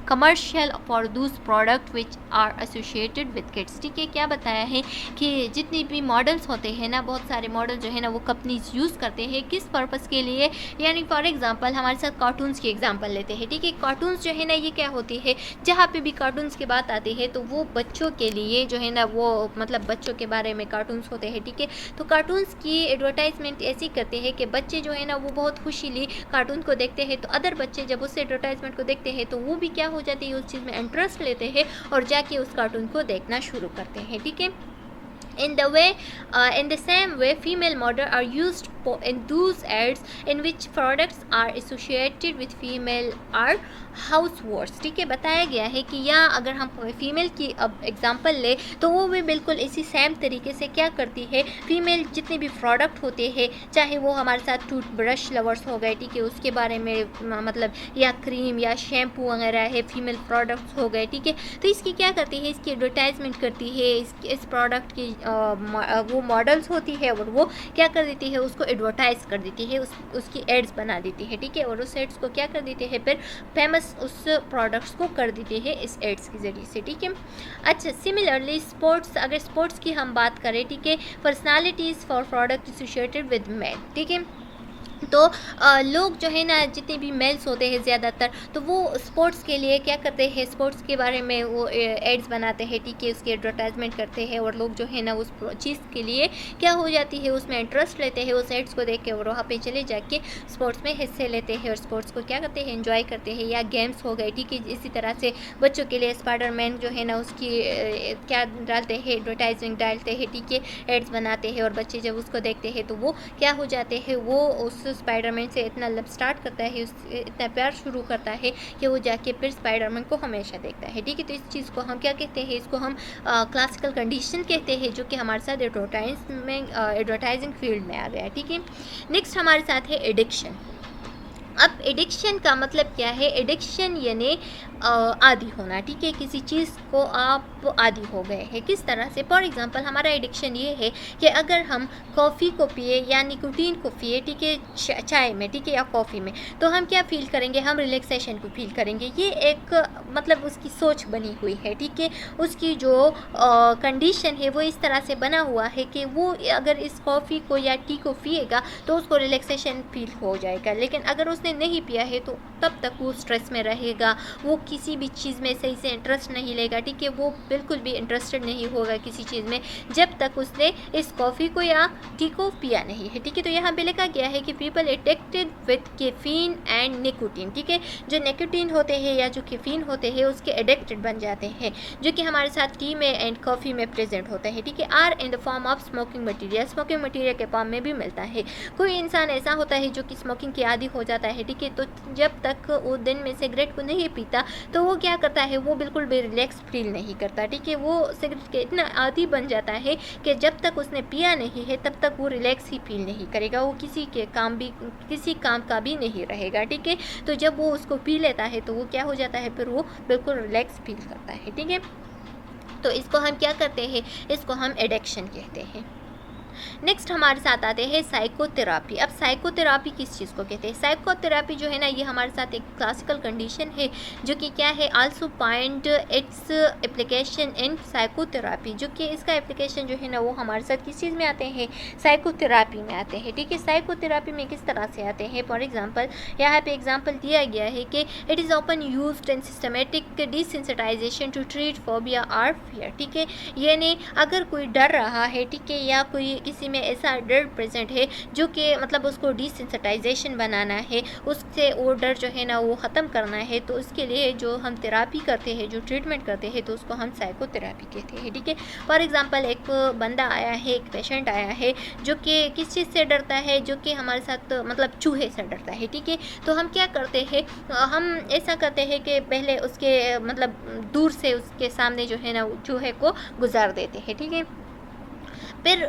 commercial for those product which are associated with kids, ठीक है। क्या बताया है कि जितने भी मॉडल्स होते हैं ना, बहुत सारे मॉडल जो है ना वो कंपनीज यूज़ करते हैं किस पर्पस के लिए, यानी फॉर एग्जांपल हमारे साथ कार्टून्स की एग्जांपल लेते हैं, ठीक है। कार्टून्स जो है ना ये क्या होती है, जहाँ पे भी कार्टून्स की बात आती है तो वो बच्चों के लिए जो है ना वो मतलब बच्चों के बारे में कार्टून्स होते हैं, ठीक है। तो कार्टून्स की एडवर्टाइजमेंट ऐसी करते हैं कि बच्चे जो है ना वो बहुत खुशीली कार्टून को देखते हैं, तो अदर बच्चे जब उस एडवर्टाइजमेंट को देखते हैं तो वो भी क्या हो जाती है, उस चीज़ में इंटरेस्ट लेते हैं और जाके उस कार्टून को देखना शुरू करते हैं, ठीक है। In the same way, female models are used in those ads in which products are associated with female are housewares, ठीक है। बताया गया है कि या अगर हम फीमेल की अब एग्जांपल ले तो वो भी बिल्कुल इसी सेम तरीके से क्या करती है, फीमेल जितने भी प्रोडक्ट होते हैं, चाहे वो हमारे साथ टूथब्रश लवर्स हो गए, ठीक है, उसके बारे में मतलब या क्रीम या शैम्पू वगैरह है, फीमेल प्रोडक्ट्स हो गए, ठीक है। तो इसकी क्या करती है, इसकी एडवर्टाइजमेंट करती है, इस प्रोडक्ट की वो मॉडल्स होती है और वो क्या कर देती है, उसको एडवर्टाइज कर देती है, उसकी एड्स बना देती है, ठीक है। और उस एड्स को क्या कर देते हैं, फिर फेमस उस प्रोडक्ट्स को कर देते हैं इस एड्स के ज़रिए से, ठीक है। अच्छा, सिमिलरली स्पोर्ट्स, अगर स्पोर्ट्स की हम बात करें, ठीक है, personalities for product associated with man, ठीक है। तो लोग जो है ना जितने भी मेल्स होते हैं ज़्यादातर, तो वो स्पोर्ट्स के लिए क्या करते हैं, स्पोर्ट्स के बारे में वो एड्स बनाते हैं, ठीक है, उसकी एडवर्टाइजमेंट करते हैं और लोग जो है ना उस चीज़ के लिए क्या हो जाती है, उसमें इंटरेस्ट लेते हैं, उस एड्स को देख के और वहाँ पे चले जाके स्पोर्ट्स में हिस्से लेते हैं और स्पोर्ट्स को क्या करते हैं, एंजॉय करते हैं। या गेम्स हो गए, ठीक है, इसी तरह से बच्चों के लिए स्पाइडरमैन जो है ना उसकी क्या डालते हैं, एडवर्टाइजमेंट डालते हैं, ठीक है, एड्स बनाते हैं और बच्चे जब उसको देखते हैं तो वो क्या हो जाते हैं, वो उस स्पाइडरमैन से इतना लव स्टार्ट करता है, इतना प्यार शुरू करता है कि वो जाके फिर स्पाइडरमैन को हमेशा देखता है, ठीक है। तो इस चीज़ को हम क्या कहते हैं, इसको हम क्लासिकल कंडीशन कहते हैं, जो कि हमारे साथ एडवर्टाइजिंग फील्ड में आ गया है, ठीक है। नेक्स्ट हमारे साथ है एडिक्शन। अब एडिक्शन का मतलब क्या है? एडिक्शन यानी आदी होना, ठीक है, किसी चीज़ को आप आदी हो गए हैं। किस तरह से? फॉर एग्जांपल हमारा एडिक्शन ये है कि अगर हम कॉफ़ी को पिए या निकोटीन को पिए, ठीक है, चाय में, ठीक है, या कॉफ़ी में, तो हम क्या फ़ील करेंगे? हम रिलैक्सेशन को फ़ील करेंगे। ये एक मतलब उसकी सोच बनी हुई है, ठीक है, उसकी जो कंडीशन है वो इस तरह से बना हुआ है कि वो अगर इस कॉफ़ी को या टी को पिएगा तो उसको रिलैक्सेशन फील हो जाएगा, लेकिन अगर उसने नहीं पिया है तो तब तक वो स्ट्रेस में रहेगा, वो किसी भी चीज़ में सही से इंटरेस्ट नहीं लेगा, ठीक है, वो बिल्कुल भी इंटरेस्टेड नहीं होगा किसी चीज़ में जब तक उसने इस कॉफ़ी को या टी को पिया नहीं है, ठीक है। तो यहाँ पे लिखा गया है कि people addicted with caffeine and nicotine, ठीक है, जो निकोटीन होते हैं या जो कैफीन होते हैं उसके एडिक्टेड बन जाते हैं, जो कि हमारे साथ टी में एंड कॉफ़ी में प्रेजेंट होता है, ठीक है, or in the form of smoking material, smoking material के फॉर्म में भी मिलता है। कोई इंसान ऐसा होता है जो कि स्मोकिंग के आदी हो जाता है, ठीक है, तो जब तक वो दिन में सिगरेट को नहीं पीता तो वो क्या करता है? वो बिल्कुल भी रिलैक्स फील नहीं करता, ठीक है, वो सिगरेट के इतना आदी बन जाता है कि जब तक उसने पिया नहीं है तब तक वो रिलैक्स ही फील नहीं करेगा, वो किसी काम का भी नहीं रहेगा, ठीक है। तो जब वो उसको पी लेता है तो वो क्या हो जाता है? फिर वो बिल्कुल रिलैक्स फील करता है, ठीक है। तो इसको हम क्या करते हैं? इसको हम एडिक्शन कहते हैं। नेक्स्ट हमारे साथ आते हैं साइकोथेरापी। अब साइकोथेरापी किस चीज़ को कहते हैं? साइकोथेरापी जो है ना, ये हमारे साथ एक क्लासिकल कंडीशन है जो कि क्या है? Also find its application in psychotherapy, जो कि इसका एप्लीकेशन जो है ना वो हमारे साथ किस चीज़ में आते हैं? साइकोथेरापी में आते हैं, ठीक है। साइकोथेरापी में किस तरह से आते हैं? फॉर एग्जाम्पल यहाँ पे एग्जाम्पल दिया गया है कि it is often used in systematic desensitization to treat phobia और फियर, ठीक है, यानी अगर कोई डर रहा है, ठीक है, या कोई किसी में ऐसा डर प्रेजेंट है जो कि मतलब उसको डिसेंसिटाइजेशन बनाना है, उससे वो डर जो है ना वो ख़त्म करना है, तो उसके लिए जो हम थेरापी करते हैं, जो ट्रीटमेंट करते हैं, तो उसको हम साइकोथेरापी कहते हैं, ठीक है। फॉर एग्जांपल एक बंदा आया है, एक पेशेंट आया है जो कि किस चीज़ से डरता है? जो कि हमारे साथ मतलब चूहे से डरता है, ठीक है। तो हम क्या करते हैं? हम ऐसा करते हैं कि पहले उसके मतलब दूर से उसके सामने जो है ना चूहे को गुजार देते हैं, ठीक है। फिर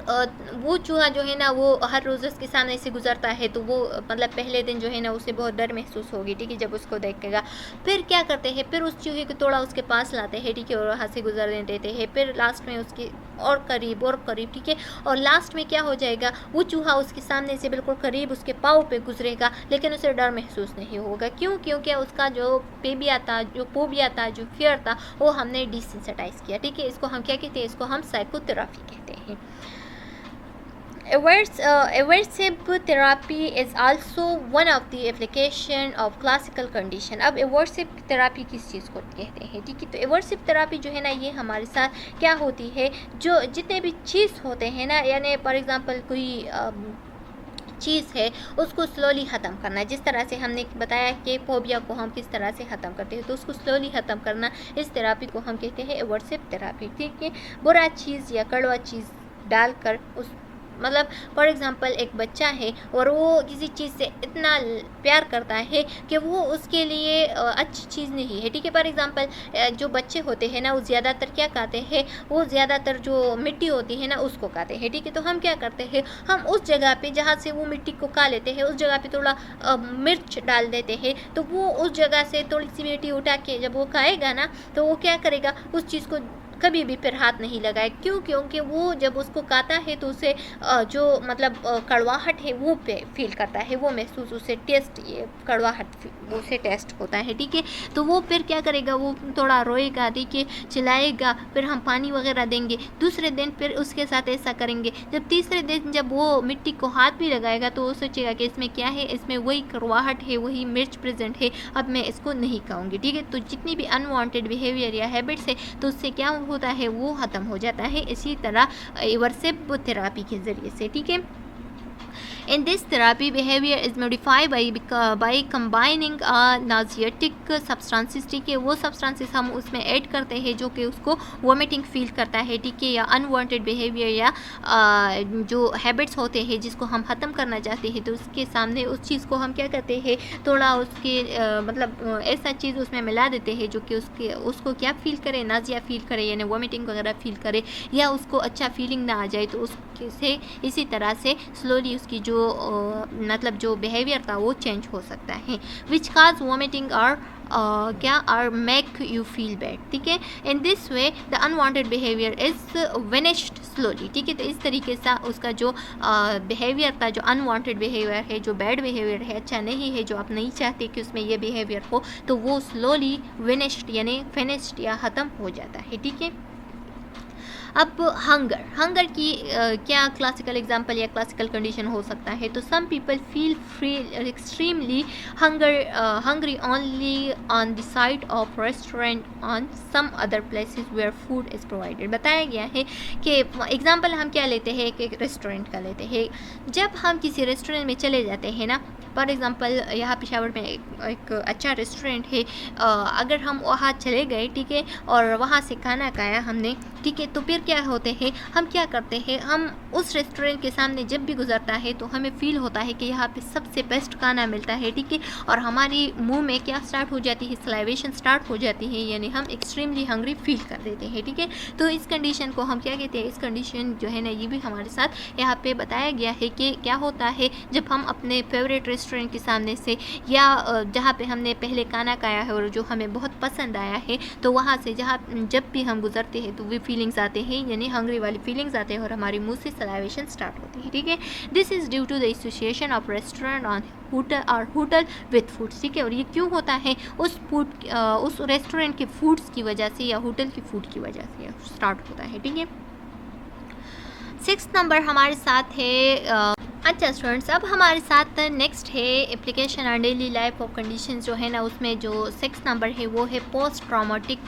वो चूहा जो है ना वो हर रोज़ उसके सामने से गुजरता है तो वो मतलब पहले दिन जो है ना उसे बहुत डर महसूस होगी, ठीक है, जब उसको देखेगा। फिर क्या करते हैं? फिर उस चूहे को थोड़ा उसके पास लाते हैं, ठीक है, और वहाँ से गुजरने देते हैं। फिर लास्ट में उसके और करीब, ठीक है, और लास्ट में क्या हो जाएगा? वो चूहा उसके सामने से बिल्कुल करीब उसके पाँव पे गुजरेगा, लेकिन उसे डर महसूस नहीं होगा। क्यों? क्योंकि उसका जो पेबिया था, जो फोबिया था, जो फियर था, वो हमने डिसेंसिटाइज किया, ठीक है। इसको हम क्या कहते हैं? इसको हम साइकोथेरापी कहते हैं। Aversive therapy is also one of the application of classical condition। अब aversive therapy किस चीज़ को कहते हैं? ठीक है, तो aversive therapy जो है ना ये हमारे साथ क्या होती है? जो जितने भी चीज़ होते हैं ना, यानी फॉर एग्जांपल कोई चीज़ है उसको स्लोली ख़त्म करना, जिस तरह से हमने बताया कि फोबिया को हम किस तरह से ख़त्म करते हैं, तो उसको स्लोली ख़त्म करना, इस थेरापी को हम कहते हैं एवर्सिव थेरापी, ठीक है। बुरा चीज़ या कड़वा चीज़ डालकर उस मतलब फॉर एग्ज़ाम्पल एक बच्चा है और वो किसी चीज़ से इतना प्यार करता है कि वो उसके लिए अच्छी चीज़ नहीं है, ठीक है। फॉर एग्ज़ाम्पल जो बच्चे होते हैं ना वो ज़्यादातर क्या खाते हैं? वो ज़्यादातर जो मिट्टी होती है ना उसको खाते हैं, ठीक है। तो हम क्या करते हैं? हम उस जगह पे जहाँ से वो मिट्टी को खा लेते हैं उस जगह पे थोड़ा मिर्च डाल देते हैं, तो वो उस जगह से थोड़ी सी मिट्टी उठा के जब वो खाएगा ना तो वो क्या करेगा? उस चीज़ को कभी भी फिर हाथ नहीं लगाए। क्यों? क्योंकि वो जब उसको खाता है तो उसे जो मतलब कड़वाहट है वो फील करता है, वो महसूस उसे टेस्ट, ये कड़वाहट वो उसे टेस्ट होता है, ठीक है। तो वो फिर क्या करेगा? वो थोड़ा रोएगा, ठीक है, चिल्लाएगा, फिर हम पानी वगैरह देंगे। दूसरे दिन फिर उसके साथ ऐसा करेंगे। जब तीसरे दिन जब वो मिट्टी को हाथ भी लगाएगा तो वो सोचेगा कि इसमें क्या है? इसमें वही कड़वाहट है, वही मिर्च प्रेजेंट है, अब मैं इसको नहीं खाऊंगी, ठीक है। तो जितनी भी अनवांटेड बिहेवियर या हैबिट्स है तो उससे क्या होता है? वो ख़त्म हो जाता है, इसी तरह एवर्सिव थेरापी के ज़रिए से, ठीक है। In this therapy, behavior is modified by combining nauseatic substances, ठीक है, वो substances हम उसमें ऐड करते हैं जो कि उसको वोमिटिंग फील करता है, ठीक है, या अनवांटेड बिहेवियर या जो हैबिट्स होते हैं जिसको हम ख़त्म करना चाहते हैं तो उसके सामने उस चीज़ को हम क्या करते हैं? थोड़ा उसके मतलब ऐसा चीज़ उसमें मिला देते हैं जो कि उसको क्या फील करे? नाजिया फील करे, यानी वोमिटिंग वगैरह फील करे, या उसको अच्छा फीलिंग ना आ जाए, तो उससे इसी तरह से स्लोली उसकी जो जो मतलब जो बिहेवियर था वो चेंज हो सकता है। विच काज वॉमिटिंग और क्या or make you feel bad, ठीक है। In this way the unwanted behaviour is vanished slowly, ठीक है। तो इस तरीके से उसका जो बिहेवियर था, जो अनवांटेड बिहेवियर है, जो बैड बिहेवियर है, अच्छा नहीं है, जो आप नहीं चाहते कि उसमें ये बिहेवियर हो, तो वो स्लोली वेनिश्ड यानी फिनिश्ड या ख़त्म हो जाता है, ठीक है। अब हंगर की क्या क्लासिकल एग्जांपल या क्लासिकल कंडीशन हो सकता है, तो some people feel extremely hungry only on the sight of restaurant on some other places where food is provided. बताया गया है कि एग्जांपल हम क्या लेते हैं, एक रेस्टोरेंट का लेते हैं। जब हम किसी रेस्टोरेंट में चले जाते हैं ना, फॉर एग्ज़ाम्पल यहाँ पेशावर में एक अच्छा रेस्टोरेंट है, अगर हम वहाँ चले गए, ठीक है, और वहाँ से खाना खाया हमने, ठीक है, तो फिर क्या होते हैं, हम क्या करते हैं, हम उस रेस्टोरेंट के सामने जब भी गुजरता है तो हमें फ़ील होता है कि यहाँ पे सबसे बेस्ट खाना मिलता है, ठीक है, और हमारी मुंह में क्या स्टार्ट हो जाती है, सलाइवेशन स्टार्ट हो जाती है, यानी हम एक्सट्रीमली हंग्री फील कर देते हैं, ठीक है। तो इस कंडीशन को हम क्या कहते हैं, इस कंडीशन जो है ना, ये भी हमारे साथ यहाँ पे बताया गया है कि क्या होता है जब हम अपने फेवरेट रेस्टोरेंट के सामने से या जहाँ पे हमने पहले खाना खाया है और जो हमें बहुत पसंद आया है, तो वहाँ से जब भी हम गुजरते हैं तो वे फीलिंग्स आते हैं, यानी हंग्री वाली फीलिंग्स आते हैं और हमारे मुंह से सलाइवेशन स्टार्ट होती है, ठीक है। This is due to the association of restaurant on hotel with food, ठीक है। और ये क्यों होता है, उस रेस्टोरेंट के फूड्स की वजह से या होटल की फूड की वजह से स्टार्ट होता है, ठीक है। 6 नंबर हमारे साथ है अच्छा स्टूडेंट्स, अब हमारे साथ नेक्स्ट है एप्लीकेशन और डेली लाइफ ऑफ कंडीशन जो है ना, उसमें जो 6 नंबर है वो है पोस्ट ट्रॉमेटिक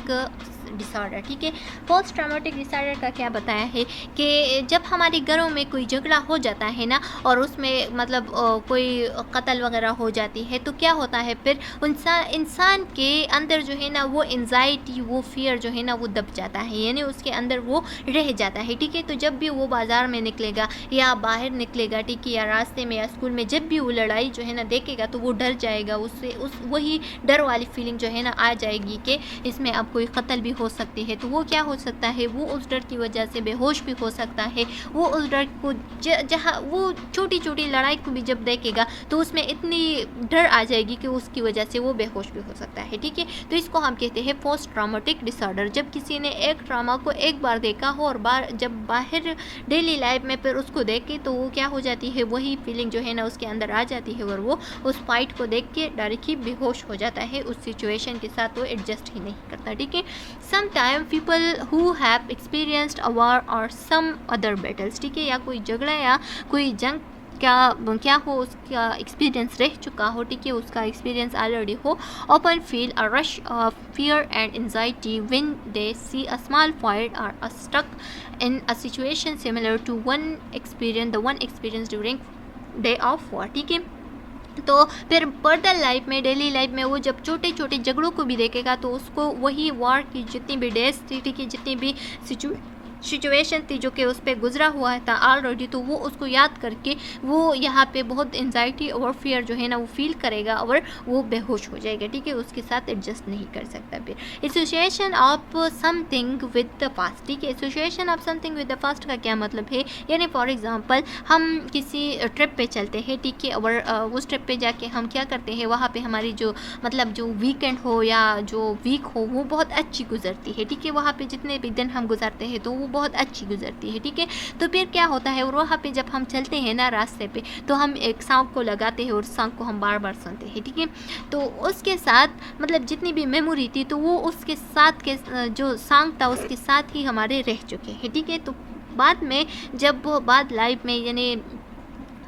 डिसऑर्डर, ठीक है। पोस्ट ट्रॉमेटिक डिसऑर्डर का क्या बताया है कि जब हमारे घरों में कोई झगड़ा हो जाता है ना, और उसमें मतलब कोई कत्ल वगैरह हो जाती है, तो क्या होता है फिर इंसान के अंदर जो है ना वो एंजाइटी, वो फियर जो है ना वो दब जाता है, यानी उसके अंदर वो रह जाता है, ठीक है। तो जब भी वो बाज़ार में निकलेगा या बाहर निकलेगा, ठीक है, या रास्ते में या स्कूल में, जब भी वो लड़ाई जो है ना देखेगा तो वो डर जाएगा, उससे वही डर वाली फीलिंग जो है ना आ जाएगी कि इसमें अब कोई कत्ल भी हो सकती है। तो वो क्या हो सकता है, वो उस डर की वजह से बेहोश भी हो सकता है। वो उस डर को जहाँ वो छोटी छोटी लड़ाई को भी जब देखेगा तो उसमें इतनी डर आ जाएगी कि उसकी वजह से वो बेहोश भी हो सकता है, ठीक है। तो इसको हम कहते हैं पोस्ट ट्रॉमेटिक डिसऑर्डर। जब किसी ने एक ट्रामा को एक बार देखा हो और जब बाहर डेली लाइफ में फिर उसको देखे तो वो क्या हो जाती है, वही फीलिंग जो है ना उसके अंदर आ जाती है और वो उस फाइट को देख के डायरेक्टली बेहोश हो जाता है, उस सिचुएशन के साथ वो एडजस्ट ही नहीं करता, ठीक है। Sometime people who have experienced a war और सम अदर बैटल्स, ठीक है, या कोई झगड़ा या कोई जंग क्या हो, उसका एक्सपीरियंस रह चुका हो, ठीक है, उसका एक्सपीरियंस ऑलरेडी हो, often feel a rush of fear and anxiety when they see a small fight or are stuck in a situation similar to the one experienced during day of war, ठीक है। तो फिर personal life में, daily life में वो जब छोटे छोटे झगड़ों को भी देखेगा तो उसको वही वॉर की जितनी भी डेज थी, ठीक है, जितनी भी सिचुएशन थी जो कि उस पर गुजरा हुआ था ऑलरेडी, तो वो उसको याद करके वो यहाँ पे बहुत एंजाइटी और फियर जो है ना वो फील करेगा और वो बेहोश हो जाएगा, ठीक है, उसके साथ एडजस्ट नहीं कर सकता। फिर association of something with the past, ठीक है। Association of something with the past का क्या मतलब है, यानी फॉर एग्जांपल हम किसी ट्रिप पे चलते हैं, ठीक है, और उस ट्रिप पे जाके हम क्या करते हैं, वहाँ पे हमारी जो मतलब जो वीकेंड हो या जो वीक हो वो बहुत अच्छी गुजरती है, ठीक है। वहाँ पे जितने भी दिन हम गुजारते हैं तो बहुत अच्छी गुजरती है, ठीक है। तो फिर क्या होता है, और वहाँ पे जब हम चलते हैं ना रास्ते पे तो हम एक सॉन्ग को लगाते हैं और सॉन्ग को हम बार बार सुनते हैं, ठीक है। तो उसके साथ मतलब जितनी भी मेमोरी थी तो वो उसके साथ के जो सॉन्ग था उसके साथ ही हमारे रह चुके हैं, ठीक है। तो बाद में जब बाद लाइफ में यानी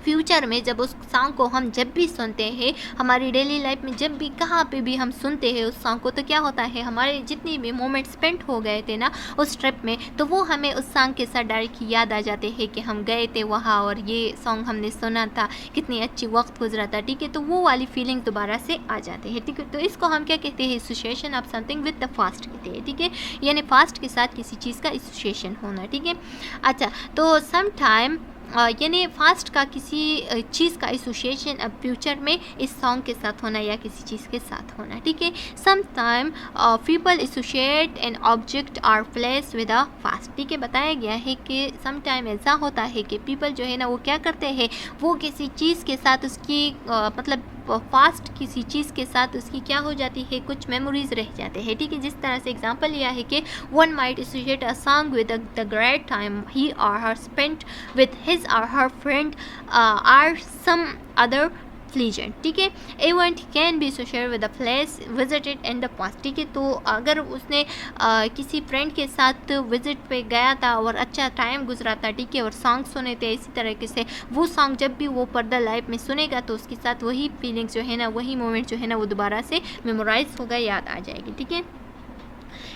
फ्यूचर में जब उस सॉन्ग को हम जब भी सुनते हैं, हमारी डेली लाइफ में जब भी कहाँ पे भी हम सुनते हैं उस सॉन्ग को, तो क्या होता है, हमारे जितनी भी मोमेंट स्पेंड हो गए थे ना उस ट्रिप में, तो वो हमें उस सॉन्ग के साथ डायरेक्ट याद आ जाते हैं कि हम गए थे वहाँ और ये सॉन्ग हमने सुना था, कितनी अच्छी वक्त गुजरा था, ठीक है। तो वो वाली फीलिंग दोबारा से आ जाते हैं, ठीक है। तो इसको हम क्या कहते हैं, association of something with the past कहते हैं, ठीक है, यानी पास्ट के साथ किसी चीज़ का एसोसिएशन होना, ठीक है। अच्छा, तो सम टाइम यानी फास्ट का किसी चीज़ का एसोसिएशन अब फ्यूचर में इस सॉन्ग के साथ होना या किसी चीज़ के साथ होना, ठीक है। Some time people associate an object or place with a fast, ठीक है। बताया गया है कि सम टाइम ऐसा होता है कि पीपल जो है ना वो क्या करते हैं, वो किसी चीज़ के साथ उसकी मतलब फास्ट किसी चीज़ के साथ उसकी क्या हो जाती है, कुछ मेमोरीज रह जाते हैं, ठीक है। जिस तरह से एग्जांपल लिया है कि one might associate a song with the great time he or her spent with his or her friend or some other legend, ठीक है। Event can be associated with the place visited in the past, ठीक है। तो अगर उसने किसी friend के साथ विजिट पे गया था और अच्छा टाइम गुजरा था, ठीक है, और सॉन्ग सुने थे, इसी तरीके से वो सॉन्ग जब भी वो पर्दा लाइफ में सुनेगा तो उसके साथ वही फीलिंग्स जो है ना, वही मोमेंट जो है ना वो दोबारा से मेमोराइज होगा, याद आ जाएगी, ठीक है।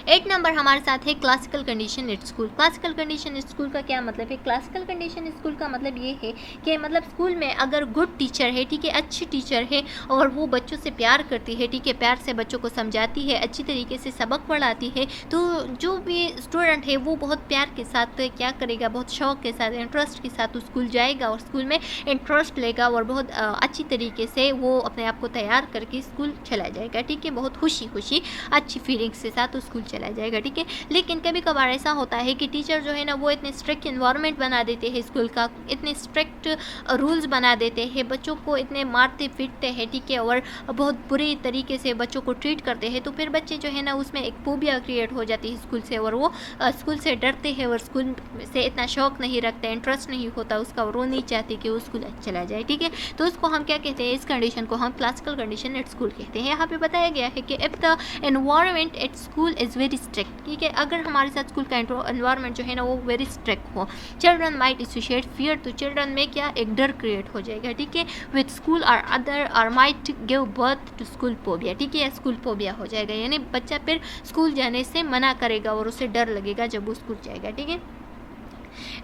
8 नंबर हमारे साथ है classical condition at school. Classical condition at school का क्या मतलब है? क्लासिकल कंडीशन एट स्कूल का मतलब ये है कि मतलब स्कूल में अगर गुड टीचर है, ठीक है, अच्छी टीचर है और वो बच्चों से प्यार करती है, ठीक है, प्यार से बच्चों को समझाती है, अच्छी तरीके से सबक पढ़ाती है, तो जो भी स्टूडेंट है वो बहुत प्यार के साथ क्या करेगा, बहुत शौक के साथ, इंटरेस्ट के साथ स्कूल जाएगा और स्कूल में इंटरेस्ट लेगा और बहुत अच्छी तरीके से वो अपने आप को तैयार करके स्कूल चला जाएगा, ठीक है, बहुत खुशी खुशी अच्छी फीलिंग्स के साथ स्कूल चला जाएगा, ठीक है। लेकिन कभी कभार ऐसा होता है कि टीचर जो है ना वो इतने स्ट्रिक्ट इन्वायरमेंट बना देते हैं स्कूल का, इतने स्ट्रिक्ट रूल्स बना देते हैं, बच्चों को इतने मारते पीटते हैं, ठीक है, और बहुत बुरे तरीके से बच्चों को ट्रीट करते हैं, तो फिर बच्चे जो है ना उसमें एक फोबिया क्रिएट हो जाती है स्कूल से और वो स्कूल से डरते हैं और स्कूल से इतना शौक नहीं रखते, इंटरेस्ट नहीं होता उसका और वो नहीं चाहती कि वो स्कूल चला जाए, ठीक है। तो उसको हम क्या कहते हैं, इस कंडीशन को हम क्लासिकल कंडीशन एट स्कूल कहते हैं। यहाँ पे बताया गया है कि if the environment at school is very strict, ठीक है, अगर हमारे साथ स्कूल का एनवायरनमेंट जो है ना वो वेरी स्ट्रिक्ट हो, चिल्ड्रन माइट एसोसिएट फियर, तो चिल्ड्रन में क्या एक डर क्रिएट हो जाएगा, ठीक है, विद स्कूल और अदर और might give birth to school phobia, ठीक है, स्कूल फोबिया हो जाएगा, यानी बच्चा फिर स्कूल जाने से मना करेगा और उसे डर लगेगा जब वो स्कूल जाएगा, ठीक है।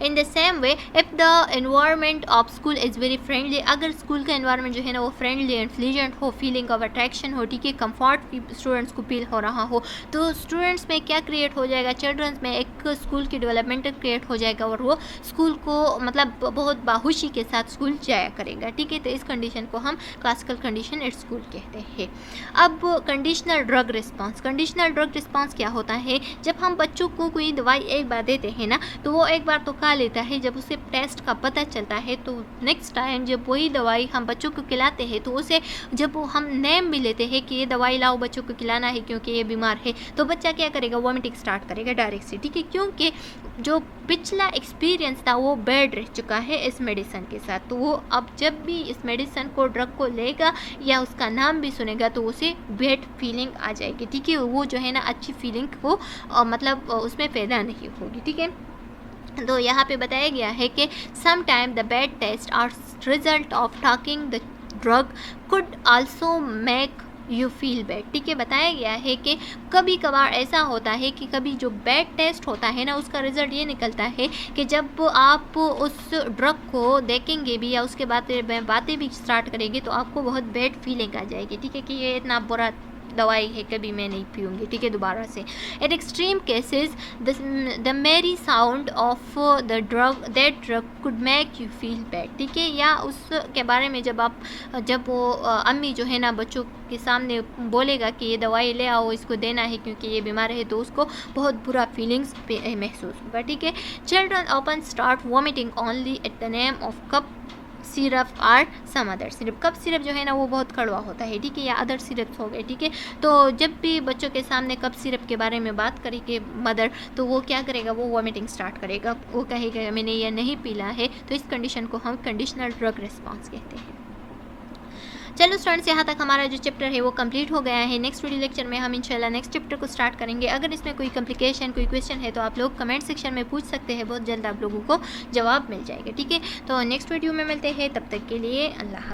In the same way if the environment of school is very friendly, अगर स्कूल का एनवायरनमेंट जो है ना वो फ्रेंडली एंड प्लीजेंट हो, फीलिंग ऑफ अट्रैक्शन हो, ठीक है, कंफर्ट स्टूडेंट्स को फील हो रहा हो, तो स्टूडेंट्स में क्या क्रिएट हो जाएगा, चिल्ड्रंस में एक स्कूल की डेवलपमेंट क्रिएट हो जाएगा और वो स्कूल को मतलब बहुत बाखुशी के साथ स्कूल जाया करेगा, ठीक है। तो इस कंडीशन को हम क्लासिकल कंडीशन एट स्कूल कहते हैं। अब conditional drug response, conditional drug response क्या होता है, जब हम बच्चों को कोई दवाई एक बार देते हैं ना तो वो एक बार तो खा लेता है, जब उसे टेस्ट का पता चलता है तो नेक्स्ट टाइम जब वही दवाई हम बच्चों को खिलाते हैं तो उसे जब वो हम नेम भी लेते हैं कि ये दवाई लाओ बच्चों को खिलाना है क्योंकि ये बीमार है, तो बच्चा क्या करेगा, वॉमिटिंग स्टार्ट करेगा डायरेक्ट से, ठीक है, क्योंकि जो पिछला एक्सपीरियंस था वो बैड रह चुका है इस मेडिसिन के साथ, तो वो अब जब भी इस मेडिसिन को ड्रग को लेगा या उसका नाम भी सुनेगा तो उसे बैड फीलिंग आ जाएगी, ठीक है, वो जो है ना अच्छी फीलिंग को मतलब उसमें पैदा नहीं होगी, ठीक है। तो यहाँ पे बताया गया है कि some time the bad taste or result of talking the drug could also make you feel bad, ठीक है। बताया गया है कि कभी कभार ऐसा होता है कि कभी जो बैड टेस्ट होता है ना उसका रिजल्ट ये निकलता है कि जब आप उस ड्रग को देखेंगे भी या उसके बाद बातें भी स्टार्ट करेंगे तो आपको बहुत बैड फीलिंग आ जाएगी, ठीक है, कि ये इतना बुरा दवाई है, कभी मैं नहीं पीऊँगी, ठीक है, दोबारा से। इन एक्सट्रीम केसेस द मेरी sound of the drug that drug could make you feel bad, ठीक है, या उसके बारे में जब वो अम्मी जो है ना बच्चों के सामने बोलेगा कि ये दवाई ले आओ, इसको देना है क्योंकि ये बीमार है, तो उसको बहुत बुरा फीलिंग्स महसूस होगा, ठीक है। Children often start vomiting only at the name of cough syrup or some other syrup, cough syrup जो है ना वो बहुत कड़वा होता है, ठीक है, या अदर सिरप्स हो गए, ठीक है। तो जब भी बच्चों के सामने कप सिरप के बारे में बात करेगी मदर तो वो क्या करेगा, वो वॉमिटिंग स्टार्ट करेगा, वो कहेगा मैंने यह नहीं पीला है, तो इस कंडीशन को हम कंडीशनल ड्रग रिस्पॉन्स कहते हैं। चलो स्टूडेंट्स, यहाँ तक हमारा जो चैप्टर है वो कंप्लीट हो गया है। नेक्स्ट वीडियो लेक्चर में हम इंशाल्लाह नेक्स्ट चैप्टर को स्टार्ट करेंगे। अगर इसमें कोई कॉम्प्लिकेशन कोई क्वेश्चन है तो आप लोग कमेंट सेक्शन में पूछ सकते हैं, बहुत जल्द आप लोगों को जवाब मिल जाएगा, ठीक है। तो नेक्स्ट वीडियो में मिलते हैं, तब तक के लिए अल्लाह।